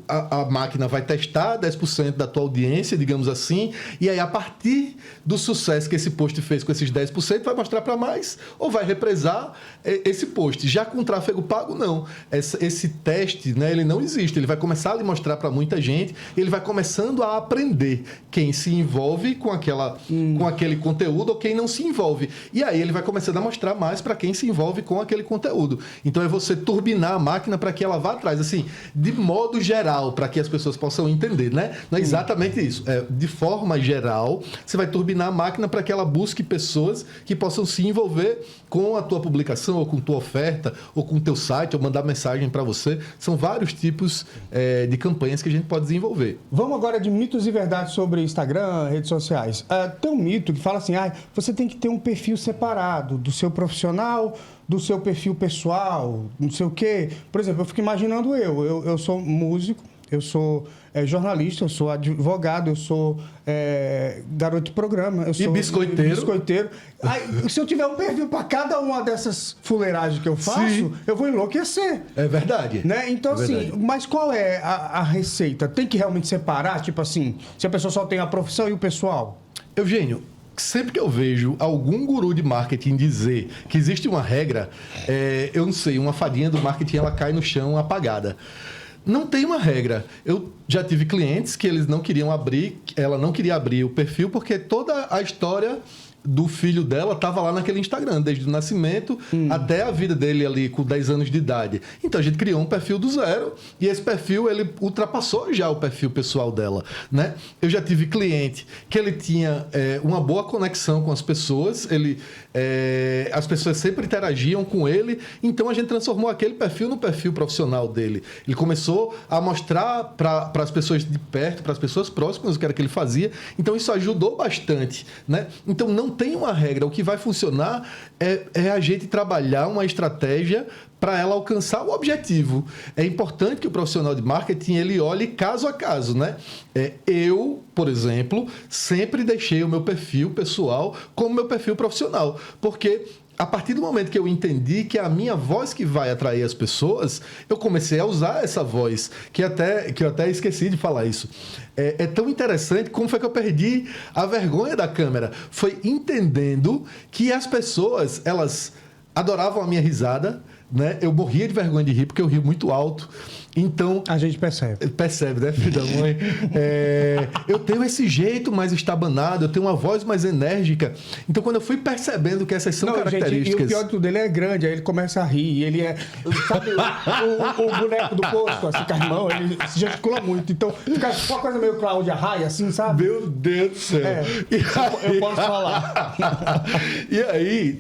A máquina vai testar 10% da tua audiência, digamos assim, e aí a partir do sucesso que esse post fez com esses 10%, vai mostrar para mais ou vai represar esse post. Já com tráfego pago, não. Esse teste, né, ele não existe. Ele vai começar a lhe mostrar para muita gente, ele vai começando a aprender quem se envolve com aquele conteúdo ou quem não se envolve. E aí ele vai começando a mostrar mais para quem se envolve com aquele conteúdo. Então é você turbinar a máquina para que ela vá atrás, assim, de modo geral, para que as pessoas possam entender, né? Não é exatamente isso. De forma geral, você vai turbinar a máquina para que ela busque pessoas que possam se envolver com a tua publicação, ou com tua oferta, ou com o teu site, ou mandar mensagem para você. São vários tipos de campanhas que a gente pode desenvolver. Vamos agora de mitos e verdades sobre Instagram, redes sociais. Tem um mito que fala assim, você tem que ter um perfil separado do seu profissional, do seu perfil pessoal, não sei o quê. Por exemplo, eu fico imaginando eu sou músico, eu sou jornalista, eu sou advogado, eu sou garoto de programa, eu sou biscoiteiro. Aí, se eu tiver um perfil para cada uma dessas fuleiragens que eu faço, sim, eu vou enlouquecer. É verdade. Né? Então, assim, mas qual é a receita? Tem que realmente separar? Tipo assim, se a pessoa só tem a profissão e o pessoal? Eugênio, sempre que eu vejo algum guru de marketing dizer que existe uma regra, eu não sei, uma fadinha do marketing ela cai no chão apagada. Não tem uma regra. Eu já tive clientes que eles não queriam abrir, ela não queria abrir o perfil porque toda a história do filho dela estava lá naquele Instagram, desde o nascimento até a vida dele ali com 10 anos de idade. Então a gente criou um perfil do zero e esse perfil ele ultrapassou já o perfil pessoal dela, né? Eu já tive cliente que ele tinha uma boa conexão com as pessoas, as pessoas sempre interagiam com ele, então a gente transformou aquele perfil no perfil profissional dele. Ele começou a mostrar para as pessoas de perto, para as pessoas próximas o que era que ele fazia, então isso ajudou bastante, né? Então não tem uma regra, o que vai funcionar é a gente trabalhar uma estratégia para ela alcançar o objetivo. É importante que o profissional de marketing ele olhe caso a caso, né? Eu, por exemplo, sempre deixei o meu perfil pessoal como meu perfil profissional, porque a partir do momento que eu entendi que é a minha voz que vai atrair as pessoas, eu comecei a usar essa voz, que eu até esqueci de falar isso. É tão interessante como foi que eu perdi a vergonha da câmera. Foi entendendo que as pessoas, elas adoravam a minha risada, né? Eu morria de vergonha de rir, porque eu rio muito alto. Então... A gente percebe. Percebe, né, filho da mãe? Eu tenho esse jeito mais estabanado, eu tenho uma voz mais enérgica. Então, quando eu fui percebendo que essas são características... Gente, e o pior de tudo, ele é grande, aí ele começa a rir. Ele é... Sabe o boneco do posto, assim, com as mãos, ele se gesticula muito. Então, fica uma coisa meio Cláudia Raia, assim, sabe? Meu Deus do céu. Eu posso falar. E aí,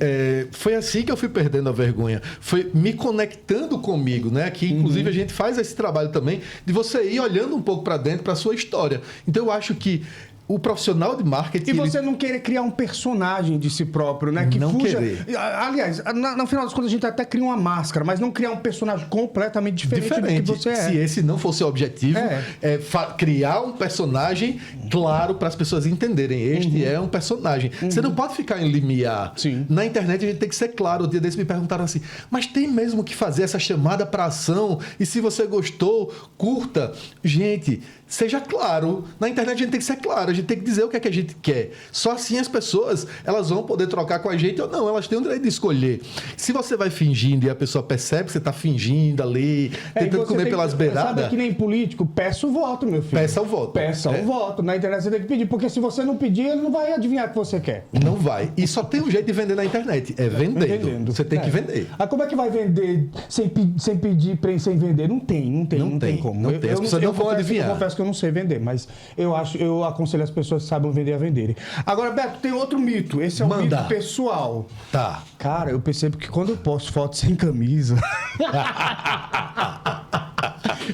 foi assim que eu fui perdendo a vergonha. Foi me conectando comigo, né? Que, inclusive, a gente faz esse trabalho também de você ir olhando um pouco para dentro, para a sua história. Então, eu acho que o profissional de marketing... E você não querer criar um personagem de si próprio, né? Que não fuja... querer. Aliás, no final das contas, a gente até cria uma máscara, mas não criar um personagem completamente diferente do que você é. Se esse não fosse o objetivo, criar um personagem claro para as pessoas entenderem. Este é um personagem. Você não pode ficar em limiar. Sim. Na internet, a gente tem que ser claro. O dia desse me perguntaram assim, mas tem mesmo que fazer essa chamada para ação? E se você gostou, curta. Gente... Seja claro. Na internet a gente tem que ser claro, a gente tem que dizer o que é que a gente quer. Só assim as pessoas elas vão poder trocar com a gente ou não, elas têm o direito de escolher. Se você vai fingindo e a pessoa percebe que você está fingindo ali, tentando comer pelas beiradas... Sabe que nem político, peça o voto, meu filho. Peça o voto. Peça o voto. Na internet você tem que pedir, porque se você não pedir, ele não vai adivinhar o que você quer. Não vai. E só tem um jeito de vender na internet, vendendo. Você tem que vender. Como é que vai vender sem pedir, sem vender? Não tem como. Não tem. As pessoas não vão adivinhar. Eu confesso que eu não sei vender, mas eu aconselho as pessoas que sabem vender a venderem. Agora, Beto, tem outro mito. Esse é um mito pessoal. Tá. Cara, eu percebo que quando eu posto fotos sem camisa...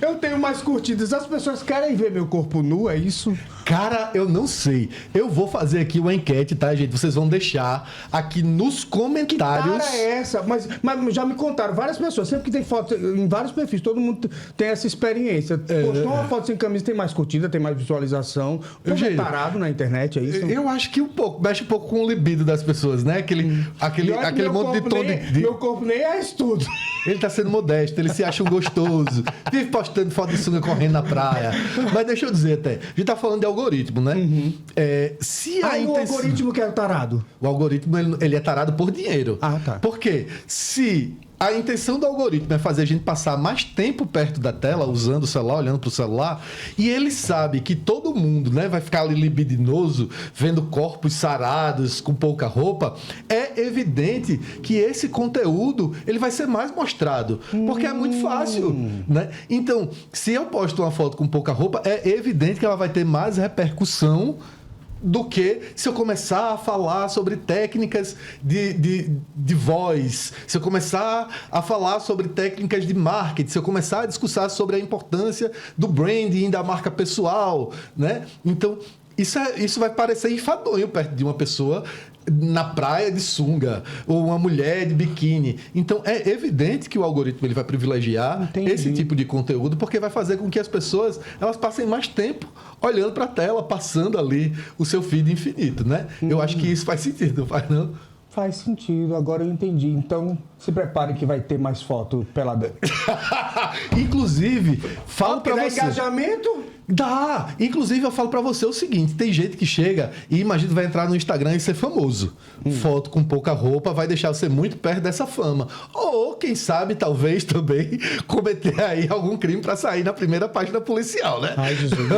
eu tenho mais curtidas. As pessoas querem ver meu corpo nu, é isso? Cara, eu não sei. Eu vou fazer aqui uma enquete, tá, gente? Vocês vão deixar aqui nos comentários. Que cara é essa? Mas já me contaram várias pessoas. Sempre que tem foto em vários perfis, todo mundo tem essa experiência. Postou uma foto sem camisa, tem mais curtida, tem mais visualização. Eu já parado na internet, é isso? Eu acho que mexe um pouco com o libido das pessoas, né? Aquele monte de tom de... Meu corpo nem é isso tudo. Ele tá sendo modesto, ele se acha um gostoso. Vive postando foto de sunga correndo na praia. Mas deixa eu dizer até, a gente tá falando de algoritmo, né? O algoritmo que é o tarado? O algoritmo, ele é tarado por dinheiro. Ah, tá. Por quê? Se a intenção do algoritmo é fazer a gente passar mais tempo perto da tela, usando o celular, olhando para o celular, e ele sabe que todo mundo, né, vai ficar ali libidinoso, vendo corpos sarados, com pouca roupa, é evidente que esse conteúdo ele vai ser mais mostrado, porque é muito fácil, né? Então, se eu posto uma foto com pouca roupa, é evidente que ela vai ter mais repercussão do que se eu começar a falar sobre técnicas de voz, se eu começar a falar sobre técnicas de marketing, se eu começar a discursar sobre a importância do branding, da marca pessoal, né? Então, isso vai parecer enfadonho perto de uma pessoa na praia de sunga, ou uma mulher de biquíni. Então, é evidente que o algoritmo ele vai privilegiar esse tipo de conteúdo, porque vai fazer com que as pessoas elas passem mais tempo olhando para a tela, passando ali o seu feed infinito, né? Eu acho que isso faz sentido, não faz não? Faz sentido, agora eu entendi. Então, se prepare que vai ter mais foto peladão. Inclusive, falo pra você... engajamento? Dá! Inclusive, eu falo pra você o seguinte: tem gente que chega e imagina que vai entrar no Instagram e ser famoso. Foto com pouca roupa vai deixar você muito perto dessa fama. Ou, quem sabe, talvez também cometer aí algum crime pra sair na primeira página policial, né? Ai, Jesus.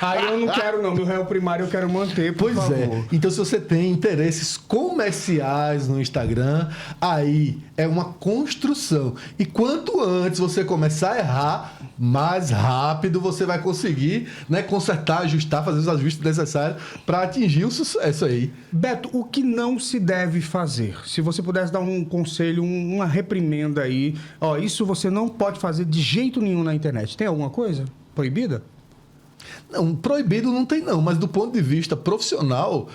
Aí eu não quero, não. Meu réu primário eu quero manter, por favor. É. Então, se você tem interesses comerciais no Instagram, aí é uma construção. E quanto antes você começar a errar, mais rápido você vai conseguir, né, consertar, ajustar, fazer os ajustes necessários para atingir o sucesso aí. Beto, o que não se deve fazer? Se você pudesse dar um conselho, uma reprimenda aí, ó, isso você não pode fazer de jeito nenhum na internet. Tem alguma coisa proibida? Não, proibido não tem não, mas do ponto de vista profissional,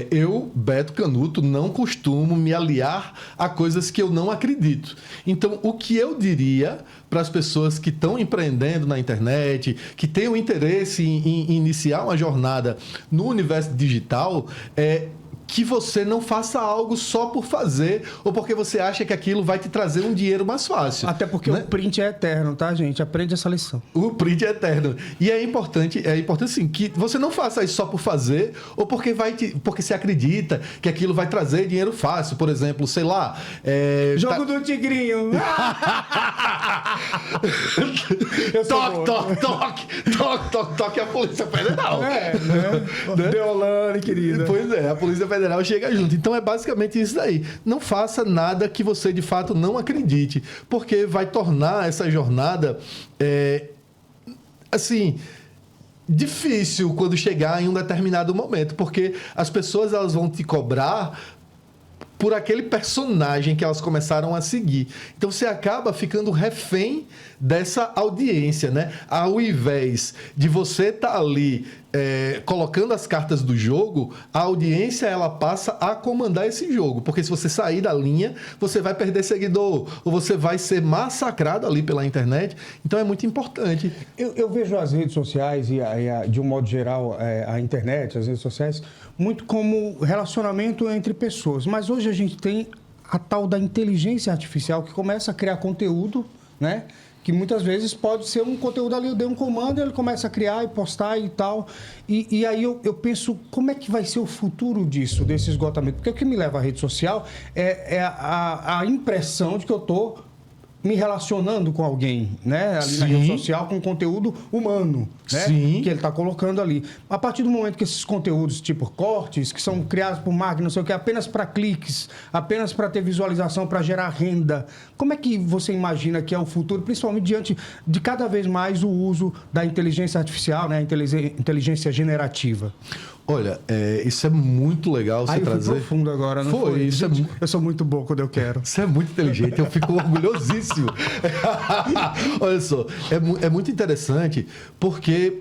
eu, Beto Canuto, não costumo me aliar a coisas que eu não acredito. Então, o que eu diria para as pessoas que estão empreendendo na internet, que têm o interesse em iniciar uma jornada no universo digital, que você não faça algo só por fazer ou porque você acha que aquilo vai te trazer um dinheiro mais fácil. Até porque, né, o print é eterno, tá, gente? Aprende essa lição. O print é eterno. E é importante assim, que você não faça isso só por fazer ou porque você acredita que aquilo vai trazer dinheiro fácil. Por exemplo, sei lá... Jogo do Tigrinho. Toque a Polícia Federal. Né? Deolane, querida. Pois é, a Polícia Federal chega junto. Então é basicamente isso daí. Não faça nada que você de fato não acredite, porque vai tornar essa jornada assim, difícil quando chegar em um determinado momento, porque as pessoas elas vão te cobrar por aquele personagem que elas começaram a seguir. Então você acaba ficando refém dessa audiência, né? Ao invés de você estar ali colocando as cartas do jogo, a audiência ela passa a comandar esse jogo. Porque se você sair da linha, você vai perder seguidor, ou você vai ser massacrado ali pela internet. Então é muito importante. Eu vejo as redes sociais e, de um modo geral, a internet, as redes sociais, muito como relacionamento entre pessoas. Mas hoje a gente tem a tal da inteligência artificial que começa a criar conteúdo, né? Que muitas vezes pode ser um conteúdo ali, eu dei um comando, ele começa a criar e postar e tal. E aí eu penso, como é que vai ser o futuro disso, desse esgotamento? Porque o que me leva à rede social é a impressão de que eu estou me relacionando com alguém, né? Ali na rede social, com conteúdo humano, né? Que ele está colocando ali. A partir do momento que esses conteúdos, tipo cortes, que são criados por máquina, não sei o que, apenas para cliques, apenas para ter visualização, para gerar renda, como é que você imagina que é o futuro, principalmente diante de cada vez mais o uso da inteligência artificial, né? Inteligência generativa? Olha, isso é muito legal você trazer. Eu fui profundo agora, não foi? Isso Gente, eu sou muito bom quando eu quero. Você é muito inteligente, eu fico orgulhosíssimo. Olha só, é muito interessante porque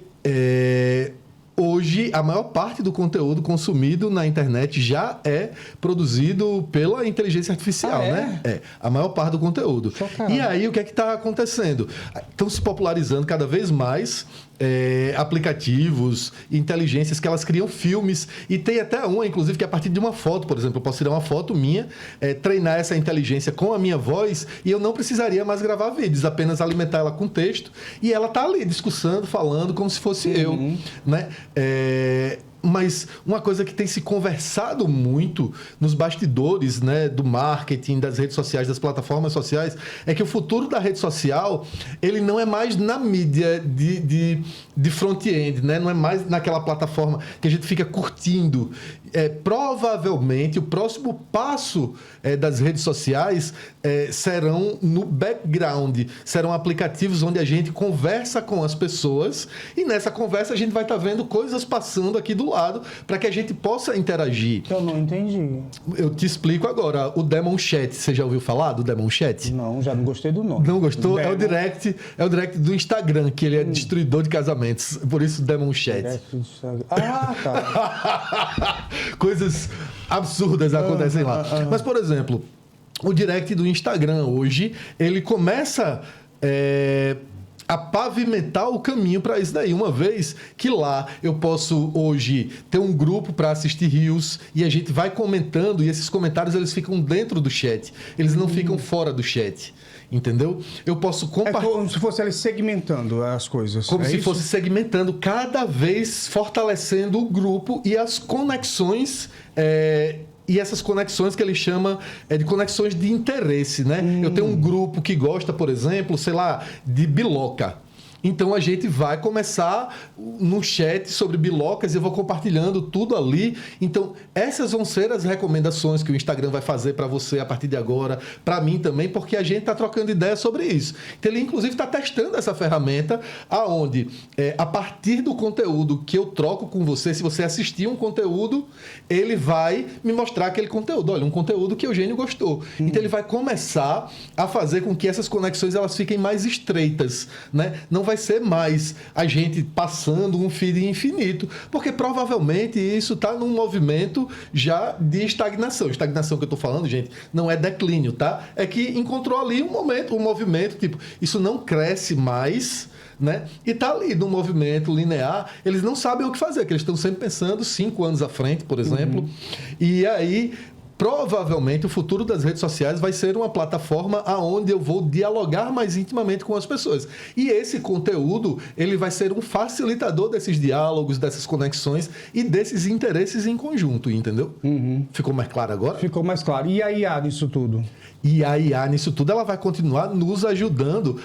hoje a maior parte do conteúdo consumido na internet já é produzido pela inteligência artificial, né? A maior parte do conteúdo. E aí o que é que está acontecendo? Estão se popularizando cada vez mais aplicativos, inteligências que elas criam filmes e tem até uma, inclusive, que é a partir de uma foto, por exemplo, eu posso tirar uma foto minha, treinar essa inteligência com a minha voz e eu não precisaria mais gravar vídeos, apenas alimentar ela com texto e ela tá ali discursando, falando como se fosse eu, né? Mas uma coisa que tem se conversado muito nos bastidores, né, do marketing, das redes sociais, das plataformas sociais, é que o futuro da rede social, ele não é mais na mídia de front-end, né? Não é mais naquela plataforma que a gente fica curtindo. Provavelmente, o próximo passo das redes sociais serão no background, serão aplicativos onde a gente conversa com as pessoas e nessa conversa a gente vai estar vendo coisas passando aqui do lado para que a gente possa interagir. Eu não entendi. Eu te explico agora. O Demon Chat, você já ouviu falar do Demon Chat? Não, já não gostei do nome. Não gostou? É o direct do Instagram, que ele é destruidor de casamentos. Por isso, Demon Chat. Ah, tá. Coisas absurdas acontecem lá. Mas, por exemplo, o direct do Instagram hoje, ele começa a pavimentar o caminho para isso daí. Uma vez que lá eu posso hoje ter um grupo para assistir Reels e a gente vai comentando e esses comentários eles ficam dentro do chat, eles não ficam fora do chat. Entendeu? Eu posso compartilhar. É como se fosse ele segmentando as coisas. Como se fosse segmentando, cada vez fortalecendo o grupo e as conexões. E essas conexões que ele chama de conexões de interesse, né? Eu tenho um grupo que gosta, por exemplo, sei lá, de biloca. Então a gente vai começar no chat sobre bilocas e eu vou compartilhando tudo ali. Então essas vão ser as recomendações que o Instagram vai fazer para você a partir de agora, para mim também, porque a gente está trocando ideias sobre isso. Então ele inclusive está testando essa ferramenta aonde a partir do conteúdo que eu troco com você, se você assistir um conteúdo, ele vai me mostrar aquele conteúdo. Olha, um conteúdo que o Eugênio gostou. Então ele vai começar a fazer com que essas conexões elas fiquem mais estreitas, né? Não vai ser mais a gente passando um feed infinito, porque provavelmente isso está num movimento já de estagnação. Estagnação que eu estou falando, gente, não é declínio, tá? É que encontrou ali um movimento, tipo, isso não cresce mais, né? E tá ali no movimento linear, eles não sabem o que fazer, que eles estão sempre pensando 5 anos à frente, por exemplo. E aí provavelmente o futuro das redes sociais vai ser uma plataforma aonde eu vou dialogar mais intimamente com as pessoas. E esse conteúdo, ele vai ser um facilitador desses diálogos, dessas conexões e desses interesses em conjunto, entendeu? Ficou mais claro agora? Ficou mais claro. E a IA nisso tudo? E a IA nisso tudo, ela vai continuar nos ajudando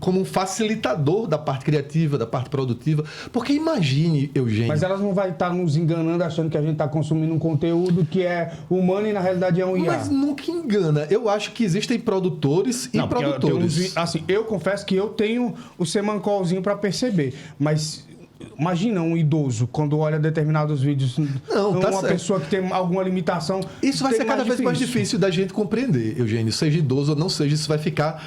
como um facilitador da parte criativa, da parte produtiva. Porque imagine, Eugênio... Mas elas não vai estar nos enganando achando que a gente está consumindo um conteúdo que é humano e na realidade é um IA. Mas nunca engana. Eu acho que existem produtores e produtores. Assim, eu confesso que eu tenho o semancolzinho para perceber, mas... Imagina um idoso, quando olha determinados vídeos, uma pessoa que tem alguma limitação... Isso vai ser cada vez mais difícil da gente compreender, Eugênio. Seja idoso ou não seja, isso vai ficar...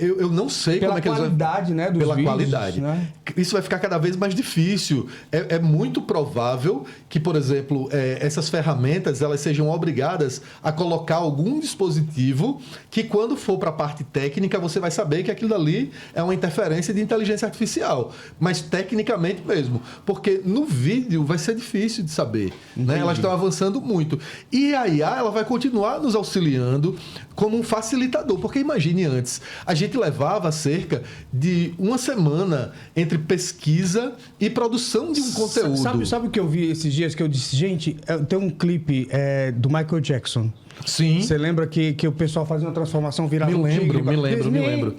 eu não sei como é que eles vão... Pela qualidade, né, dos vídeos. Pela qualidade. Né? Isso vai ficar cada vez mais difícil. É muito provável que, por exemplo, essas ferramentas elas sejam obrigadas a colocar algum dispositivo que, quando for para a parte técnica, você vai saber que aquilo ali é uma interferência de inteligência artificial. Mas, tecnicamente, mesmo, porque no vídeo vai ser difícil de saber, né? Elas estão avançando muito e a IA ela vai continuar nos auxiliando como um facilitador, porque imagine antes, a gente levava cerca de uma semana entre pesquisa e produção de um conteúdo. Sabe o que eu vi esses dias que eu disse, gente, tem um clipe do Michael Jackson. Sim. Você lembra que o pessoal fazia uma transformação virada me lembro.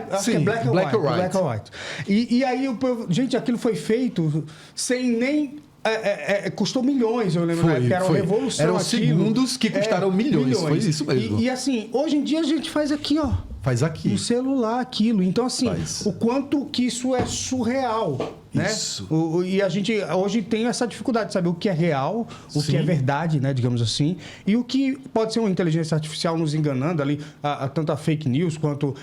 Acho que é Black or White. E aí, gente, aquilo foi feito sem nem... custou milhões, eu lembro, né? Que era uma revolução. Eram segundos que custaram milhões. Foi isso mesmo. E assim, hoje em dia a gente faz aqui, ó. Faz aqui. No celular, aquilo. Então, assim, o quanto que isso é surreal, né? Isso. E a gente hoje tem essa dificuldade de saber o que é real, o que é verdade, né? Digamos assim. E o que pode ser uma inteligência artificial nos enganando ali, tanto a fake news quanto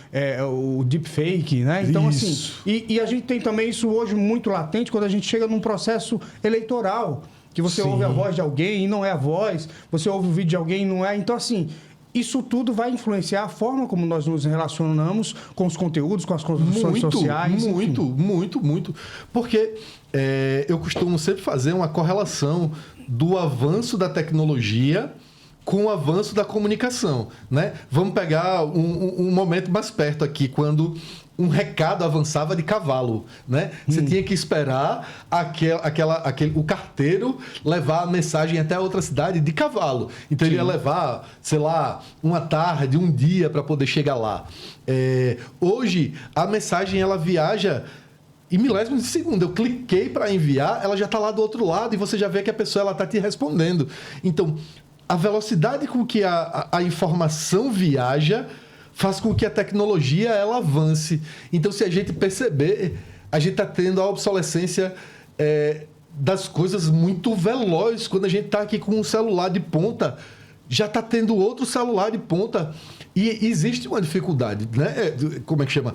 o deepfake, né? Então, assim... E a gente tem também isso hoje muito latente quando a gente chega num processo eleitoral, que você ouve a voz de alguém e não é a voz, você ouve o vídeo de alguém e não é. Então, assim... Isso tudo vai influenciar a forma como nós nos relacionamos com os conteúdos, com as construções sociais. Muito. Porque eu costumo sempre fazer uma correlação do avanço da tecnologia com o avanço da comunicação, né? Vamos pegar um momento mais perto aqui, quando um recado avançava de cavalo, né? Você tinha que esperar o carteiro levar a mensagem até outra cidade de cavalo. Então ele ia levar, sei lá, uma tarde, um dia para poder chegar lá. Hoje a mensagem ela viaja em milésimos de segundo. Eu cliquei para enviar, ela já está lá do outro lado e você já vê que a pessoa está te respondendo. Então a velocidade com que a informação viaja faz com que a tecnologia ela avance. Então, se a gente perceber, a gente está tendo a obsolescência das coisas muito veloz. Quando a gente está aqui com um celular de ponta, já está tendo outro celular de ponta. E existe uma dificuldade, né? Como é que chama?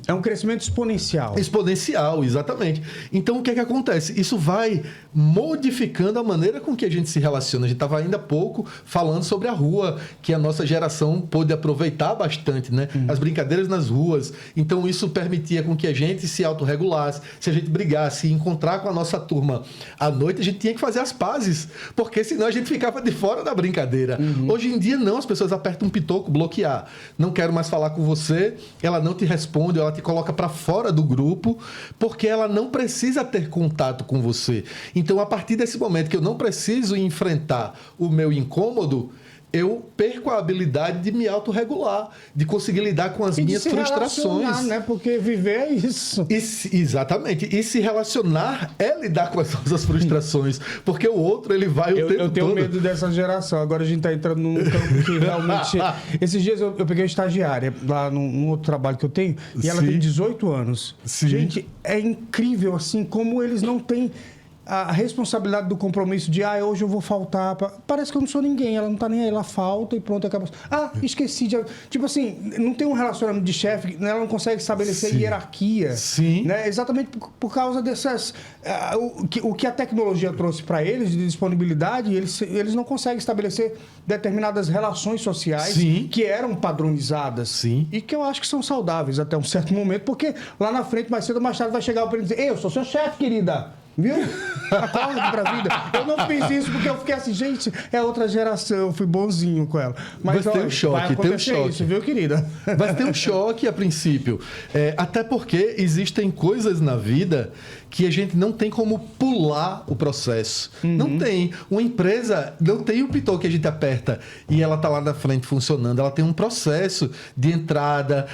É um crescimento exponencial. Exponencial, exatamente. Então, o que é que acontece? Isso vai modificando a maneira com que a gente se relaciona. A gente estava ainda há pouco falando sobre a rua, que a nossa geração pôde aproveitar bastante, né? As brincadeiras nas ruas. Então, isso permitia com que a gente se autorregulasse. Se a gente brigasse e encontrar com a nossa turma à noite, a gente tinha que fazer as pazes, porque senão a gente ficava de fora da brincadeira. Hoje em dia, não. As pessoas apertam um pitoco, bloquear. Não quero mais falar com você. Ela não te responde, ela te coloca para fora do grupo, porque ela não precisa ter contato com você. Então, a partir desse momento que eu não preciso enfrentar o meu incômodo, eu perco a habilidade de me autorregular, de conseguir lidar com as minhas frustrações. Né? Porque viver é isso. Exatamente. E se relacionar é lidar com as nossas frustrações, porque o outro, ele vai o tempo todo. Eu tenho medo dessa geração. Agora a gente está entrando num campo que realmente... Esses dias eu peguei uma estagiária lá num outro trabalho que eu tenho, e ela tem 18 anos. Sim. Gente, é incrível assim como eles não têm a responsabilidade do compromisso de hoje eu vou faltar. Parece que eu não sou ninguém, ela não tá nem aí, ela falta e pronto, acaba. Esqueci de... Tipo assim, não tem um relacionamento de chefe, ela não consegue estabelecer hierarquia. Sim. Né? Exatamente por causa dessas... O que a tecnologia trouxe para eles, de disponibilidade, eles não conseguem estabelecer determinadas relações sociais que eram padronizadas. Sim. E que eu acho que são saudáveis até um certo momento, porque lá na frente, mais cedo ou mais tarde, vai chegar o presidente e dizer: eu sou seu chefe, querida. Viu? Acorda pra vida. Eu não fiz isso porque eu fiquei assim, gente, é outra geração, eu fui bonzinho com ela. Mas tem um choque, vai acontecer isso, viu, querida? Vai ter um choque a princípio. Até porque existem coisas na vida que a gente não tem como pular o processo. Não tem. Uma empresa não tem o pitô que a gente aperta e ela tá lá na frente funcionando. Ela tem um processo de entrada,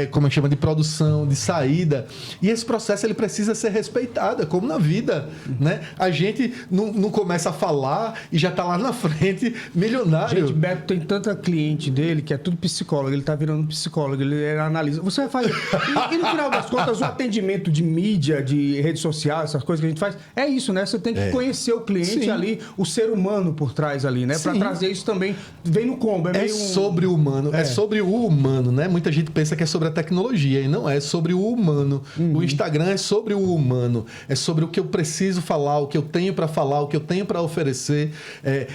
como a gente chama, de produção, de saída. E esse processo ele precisa ser respeitado, como na vida, né? A gente não começa a falar e já tá lá na frente milionário. Gente, Beto tem tanta cliente dele que é tudo psicólogo. Ele tá virando psicólogo, ele analisa. Você faz... E no final das contas, o atendimento de mídia, de redes sociais, essas coisas que a gente faz, é isso, né? Você tem que conhecer o cliente ali, o ser humano por trás ali, né? Para trazer isso também, vem no combo. É sobre o humano, é sobre o humano, né? Muita gente pensa que é sobre a tecnologia e não é sobre o humano. O Instagram é sobre o humano, é sobre o que eu preciso falar, o que eu tenho para falar, o que eu tenho para oferecer.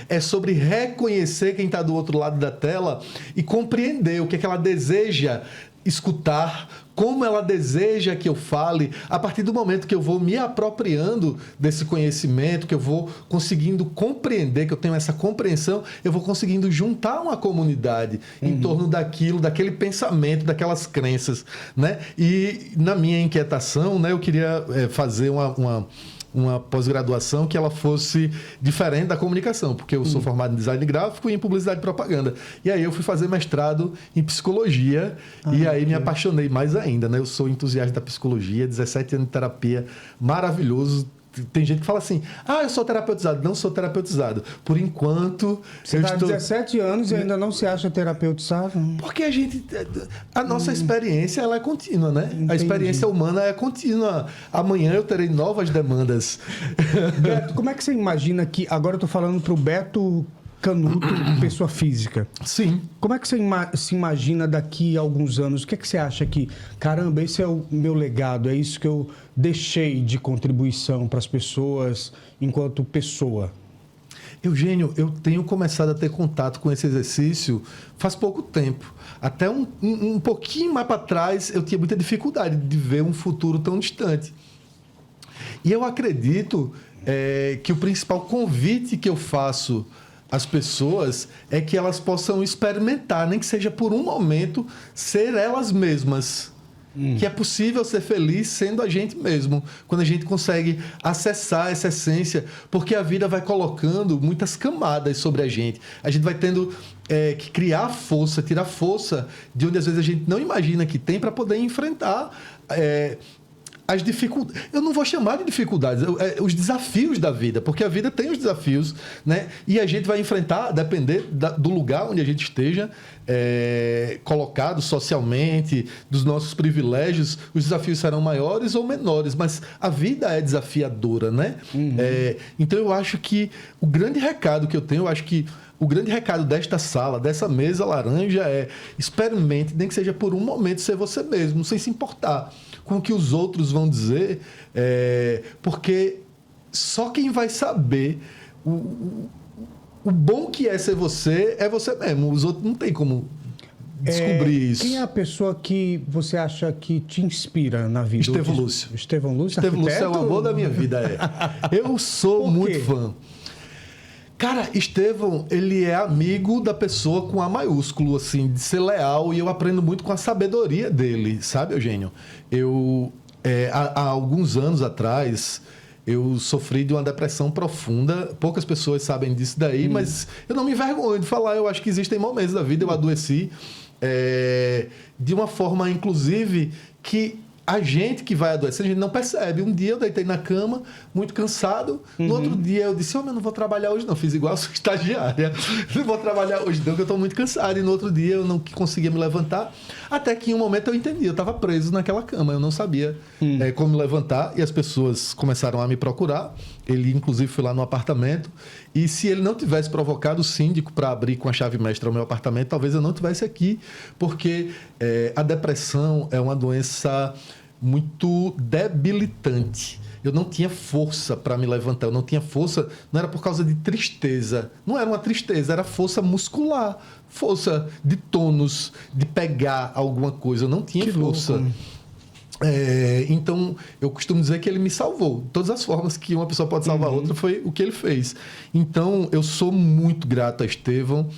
É sobre reconhecer quem está do outro lado da tela e compreender o que é que ela deseja escutar, como ela deseja que eu fale, a partir do momento que eu vou me apropriando desse conhecimento, que eu vou conseguindo compreender, que eu tenho essa compreensão, eu vou conseguindo juntar uma comunidade em torno daquele pensamento, daquelas crenças, né? E na minha inquietação, né, eu queria fazer uma pós-graduação que ela fosse diferente da comunicação, porque eu sou formado em design gráfico e em publicidade e propaganda. E aí eu fui fazer mestrado em psicologia e aí me apaixonei mais ainda, né? Eu sou entusiasta da psicologia, 17 anos de terapia, maravilhoso. Tem gente que fala assim, eu sou terapeutizado. Não sou terapeutizado. Por enquanto... Você está há 17 anos e ainda não se acha terapeutizado? Porque a nossa experiência ela é contínua, né? Entendi. A experiência humana é contínua. Amanhã eu terei novas demandas. Beto, como é que você imagina que... Agora eu estou falando para o Beto Canuto, pessoa física. Sim. Como é que você se imagina daqui a alguns anos? O que é que você acha que... Caramba, esse é o meu legado, é isso que eu deixei de contribuição para as pessoas enquanto pessoa. Eugênio, eu tenho começado a ter contato com esse exercício faz pouco tempo. Até um pouquinho mais para trás, eu tinha muita dificuldade de ver um futuro tão distante. E eu acredito que o principal convite que eu faço às pessoas é que elas possam experimentar, nem que seja por um momento, ser elas mesmas. Que é possível ser feliz sendo a gente mesmo, quando a gente consegue acessar essa essência, porque a vida vai colocando muitas camadas sobre a gente. A gente vai tendo que criar força, tirar força de onde às vezes a gente não imagina que tem para poder enfrentar as dificuldades. Eu não vou chamar de dificuldades, os desafios da vida, porque a vida tem os desafios, né? E a gente vai enfrentar, depender do lugar onde a gente esteja colocado socialmente, dos nossos privilégios, os desafios serão maiores ou menores, mas a vida é desafiadora, né? Então eu acho que o grande recado que eu tenho, eu acho que o grande recado desta sala, dessa mesa laranja é: experimente, nem que seja por um momento, ser você mesmo, sem se importar com o que os outros vão dizer, porque só quem vai saber o bom que é ser você é você mesmo. Os outros não tem como descobrir isso. Quem é a pessoa que você acha que te inspira na vida? Estevão Lúcio. Estevão Lúcio, Estevão Lúcio é o arquiteto? amor da minha vida, Eu sou Por quê? muito fã. Cara, Estevão, ele é amigo da pessoa com A maiúsculo, assim, de ser leal, e eu aprendo muito com a sabedoria dele, sabe, Eugênio? Há alguns anos atrás, eu sofri de uma depressão profunda. Poucas pessoas sabem disso daí, mas eu não me envergonho de falar. Eu acho que existem momentos da vida, eu adoeci de uma forma, inclusive, que a gente que vai adoecendo, a gente não percebe. Um dia eu deitei na cama, muito cansado. No outro dia eu disse: eu não vou trabalhar hoje não. Fiz igual a sua estagiária. Não vou trabalhar hoje não, porque eu estou muito cansado. E no outro dia eu não conseguia me levantar. Até que em um momento eu entendi. Eu estava preso naquela cama. Eu não sabia como me levantar. E as pessoas começaram a me procurar. Ele, inclusive, foi lá no apartamento. E se ele não tivesse provocado o síndico para abrir com a chave mestra o meu apartamento, talvez eu não estivesse aqui. Porque a depressão é uma doença muito debilitante. Eu não tinha força para me levantar, eu não tinha força, não era por causa de tristeza, não era uma tristeza, era força muscular, força de tônus, de pegar alguma coisa, eu não tinha Que força. louco. Então, eu costumo dizer que ele me salvou. Todas as formas que uma pessoa pode salvar a outra foi o que ele fez. Então, eu sou muito grato a Estevão.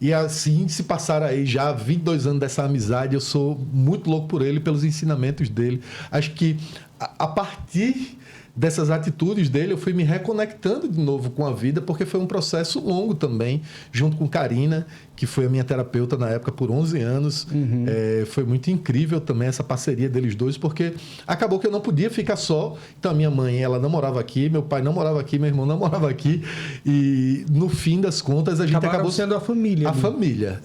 E assim, se passar aí já 22 anos dessa amizade, eu sou muito louco por ele, pelos ensinamentos dele. Acho que a partir dessas atitudes dele, eu fui me reconectando de novo com a vida, porque foi um processo longo também, junto com Karina, que foi a minha terapeuta na época por 11 anos. Foi muito incrível também essa parceria deles dois, porque acabou que eu não podia ficar só. Então, a minha mãe, ela não morava aqui, meu pai não morava aqui, meu irmão não morava aqui. E, no fim das contas, a gente acabou sendo a família. A família,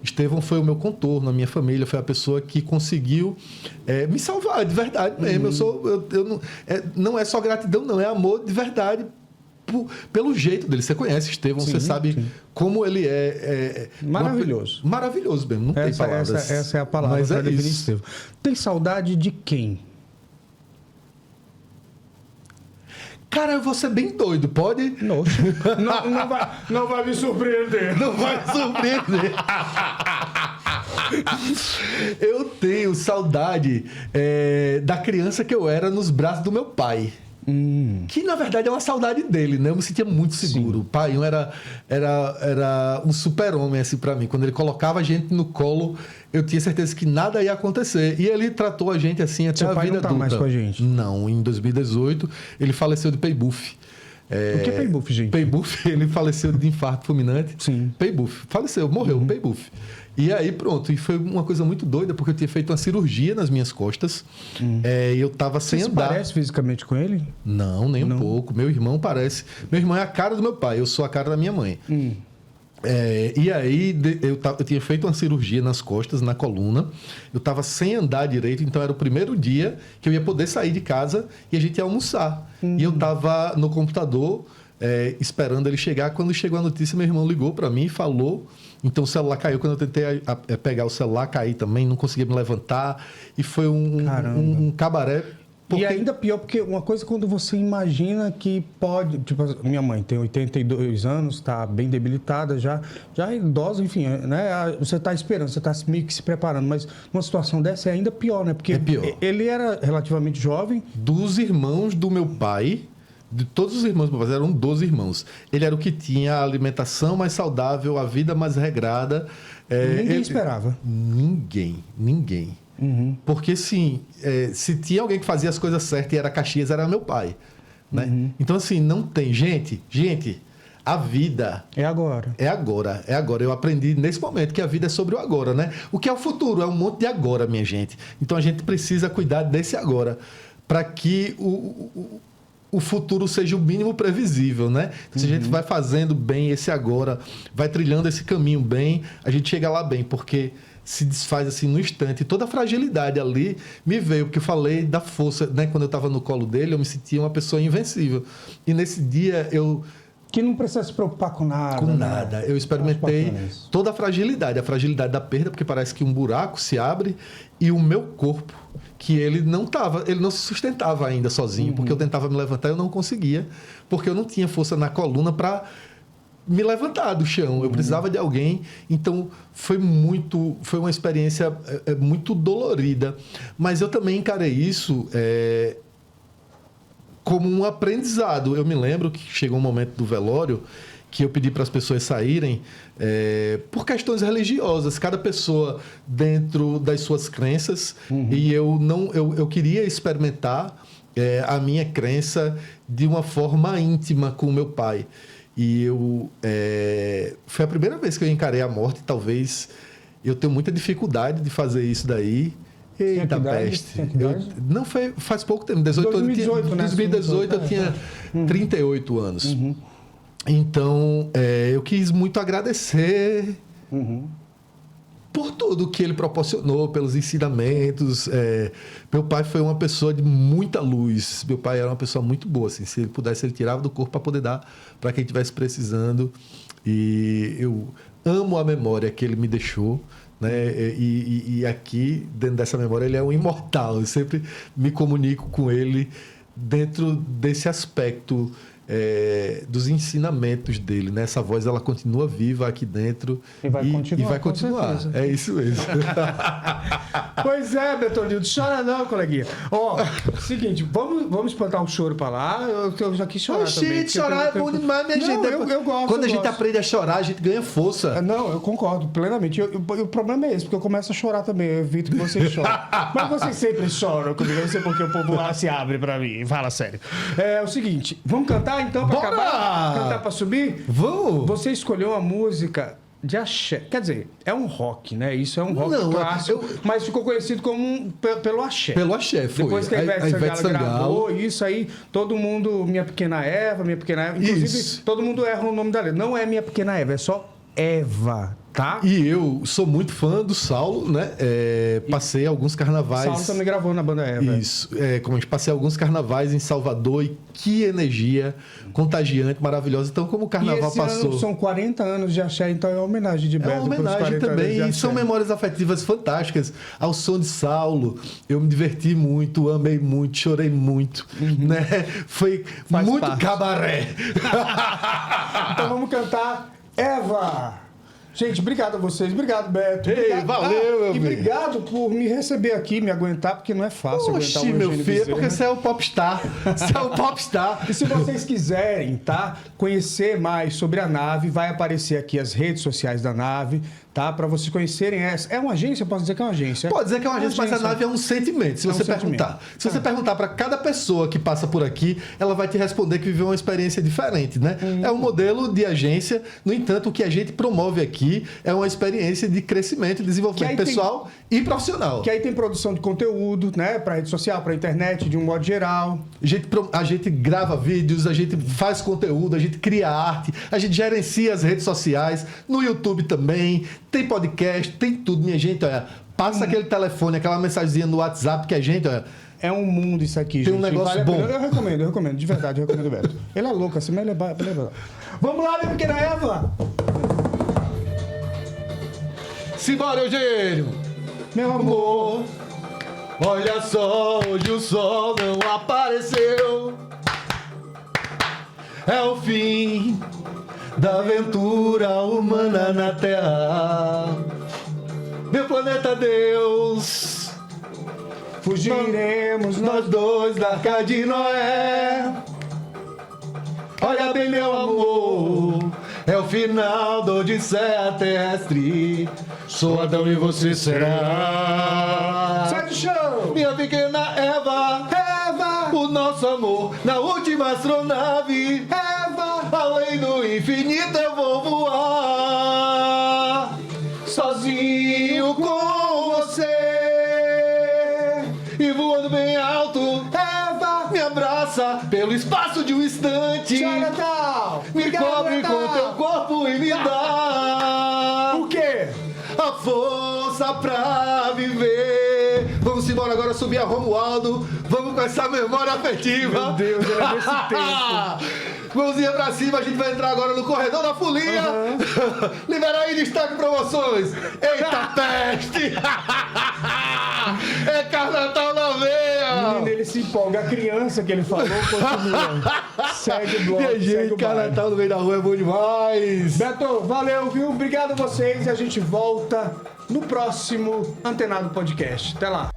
Estevão foi o meu contorno, a minha família foi a pessoa que conseguiu me salvar, de verdade mesmo. Não é só gratidão, não, é amor de verdade. Pelo jeito dele. Você conhece Estevão, você sabe como ele é... Maravilhoso. Maravilhoso mesmo, não tem palavras. Essa é a palavra para definir Estevão. Tem saudade de quem? Cara, eu vou ser bem doido, pode? Não vai me surpreender. Não vai me surpreender. Eu tenho saudade da criança que eu era nos braços do meu pai. Que, na verdade, é uma saudade dele, né? Eu me sentia muito seguro. O pai era um super-homem, assim, pra mim. Quando ele colocava a gente no colo, eu tinha certeza que nada ia acontecer. E ele tratou a gente assim até a vida adulta. Seu pai não tá mais com a gente? Não. Em 2018, ele faleceu de Peibuff. O que é Peibuff, gente? Peibuff, ele faleceu de infarto fulminante. Sim. Peibuff. Faleceu, morreu, Peibuff. E aí, pronto. E foi uma coisa muito doida, porque eu tinha feito uma cirurgia nas minhas costas. E eu tava sem andar. Você parece fisicamente com ele? Não, nem um pouco. Meu irmão parece... Meu irmão é a cara do meu pai, eu sou a cara da minha mãe. E aí, eu tinha feito uma cirurgia nas costas, na coluna. Eu estava sem andar direito, então era o primeiro dia que eu ia poder sair de casa e a gente ia almoçar. E eu estava no computador esperando ele chegar. Quando chegou a notícia, meu irmão ligou para mim e falou. Então o celular caiu. Quando eu tentei pegar o celular, caí também, não conseguia me levantar. E foi um cabaré. E ainda pior, porque uma coisa quando você imagina que pode... Tipo, minha mãe tem 82 anos, está bem debilitada já é idosa, enfim, né? Você está esperando, você está meio que se preparando, mas uma situação dessa é ainda pior, né? Porque ele era relativamente jovem. Dos irmãos do meu pai, de todos os irmãos do meu pai, eram 12 irmãos. Ele era o que tinha a alimentação mais saudável, a vida mais regrada. Ninguém esperava. Ninguém. Porque, assim, se tinha alguém que fazia as coisas certas e era Caxias, era meu pai. Né? Então, assim, não tem... Gente, a vida... É agora. É agora. Eu aprendi nesse momento que a vida é sobre o agora, né? O que é o futuro? É um monte de agora, minha gente. Então, a gente precisa cuidar desse agora para que o futuro seja o mínimo previsível, né? Se a gente vai fazendo bem esse agora, vai trilhando esse caminho bem, a gente chega lá bem, porque... se desfaz assim no instante. Toda a fragilidade ali me veio, porque eu falei da força, né? Quando eu estava no colo dele, eu me sentia uma pessoa invencível. E nesse dia eu Que não precisa se preocupar com nada. Com né? nada. Eu experimentei Acho bacana isso. toda a fragilidade da perda, porque parece que um buraco se abre e o meu corpo, que ele não se sustentava ainda sozinho, porque eu tentava me levantar e eu não conseguia, porque eu não tinha força na coluna para me levantar do chão. Eu precisava de alguém. Então foi uma experiência muito dolorida, mas eu também encarei isso como um aprendizado. Eu me lembro que chegou um momento do velório que eu pedi para as pessoas saírem por questões religiosas, cada pessoa dentro das suas crenças, e eu queria experimentar a minha crença de uma forma íntima com o meu pai. E foi a primeira vez que eu encarei a morte. Talvez eu tenha muita dificuldade de fazer isso daí. Eita, peste. Não faz pouco tempo, 2018, em né? 2018 eu tinha 38 anos. Então, eu quis muito agradecer por tudo que ele proporcionou, pelos ensinamentos. Meu pai foi uma pessoa de muita luz. Meu pai era uma pessoa muito boa. Assim, se ele pudesse, ele tirava do corpo para poder dar para quem estivesse precisando. E eu amo a memória que ele me deixou. Né? E aqui, dentro dessa memória, ele é um imortal. Eu sempre me comunico com ele dentro desse aspecto dos ensinamentos dele. Né? Essa voz ela continua viva aqui dentro e vai continuar. É isso mesmo. Pois é, Betolildo, chora não, coleguinha. Seguinte, vamos espantar um choro pra lá. Eu já quis chorar também. Gente, chorar é bom demais, minha gente. Eu gosto. Quando a gente aprende a chorar, a gente ganha força. Não, eu concordo plenamente. O problema é esse, porque eu começo a chorar também. Eu evito que vocês chorem. Mas vocês sempre choram comigo. Eu não sei porque o povo lá se abre pra mim. Fala sério. É o seguinte, vamos cantar então pra acabar? Cantar pra subir? Vamos! Você escolheu uma música de axé. Quer dizer, é um rock, né? Isso é um rock clássico, mas ficou conhecido como pelo axé. Pelo axé, foi. Depois que a Ivete Sangalo gravou isso aí, todo mundo, Minha Pequena Eva. Inclusive, isso. Todo mundo erra o nome da letra. Não é Minha Pequena Eva, é só Eva, tá? E eu sou muito fã do Saulo, né? Passei alguns carnavais... Saulo também gravou na banda Eva. Isso. Como a gente passei alguns carnavais em Salvador e que energia contagiante, maravilhosa. Então, como o carnaval e esse passou... ano são 40 anos de axé, então é uma homenagem de Beto. É uma homenagem também, e são memórias afetivas fantásticas. Ao som de Saulo, eu me diverti muito, amei muito, chorei muito, né? Foi Faz muito parte. cabaré. Então vamos cantar Eva. Gente, obrigado a vocês. Obrigado, Beto. Ei, Obrigado. valeu, meu E amigo. obrigado por me receber aqui, me aguentar, porque não é fácil aguentar Oxi, o meu Eugênio filho, Bezerra. porque você é o popstar. Você é o popstar. E se vocês quiserem, tá? Conhecer mais sobre a nave, vai aparecer aqui as redes sociais da nave, tá? Para vocês conhecerem essa. É uma agência? Posso dizer que é uma agência? Pode dizer que é uma agência, mas a nave é um sentimento. Se você perguntar. Se você perguntar para cada pessoa que passa por aqui, ela vai te responder que viveu uma experiência diferente, né? É um modelo de agência. No entanto, o que a gente promove aqui é uma experiência de crescimento e desenvolvimento pessoal e profissional. Que aí tem produção de conteúdo, né? Para rede social, para internet, de um modo geral. A gente grava vídeos, a gente faz conteúdo, a gente cria arte, a gente gerencia as redes sociais, no YouTube também, tem podcast, tem tudo, minha gente. Olha, passa aquele telefone, aquela mensagenzinha no WhatsApp que a gente... Olha, é um mundo isso aqui, tem gente. um negócio bom. Eu recomendo, de verdade, eu recomendo o Beto. Ele é louco assim, mas ele é bom. Vamos lá, minha pequena Eva! Simbora, Eugênio! Meu amor, olha só, hoje o sol não apareceu. É o fim da aventura humana na Terra. Meu planeta Deus, fugiremos nós dois da Arca de Noé. Olha bem, meu amor, é o final da Odisseia terrestre. Sou Adão e você será. Sai do chão! Minha pequena Eva, Eva! o nosso amor na última astronave. Eva! Além do infinito eu vou voar, sozinho com você. E voando bem alto, Eva! me abraça pelo espaço de um instante. Tchau, Natal! Me cobre com teu corpo e me dá O quê? a força pra viver. Vamos embora agora subir a Romualdo. Vamos com essa memória afetiva. Meu Deus, era desse tempo. Mãozinha pra cima, a gente vai entrar agora no corredor da folia. Libera aí, destaque promoções. Eita peste! É Carnatal na veia! Menino, ele se empolga. A criança que ele falou continua. Segue o bloco, Minha segue gente, o baile. Carnatal no meio da rua é bom demais. Beto, valeu, viu? Obrigado a vocês e a gente volta no próximo Antenado Podcast. Até lá.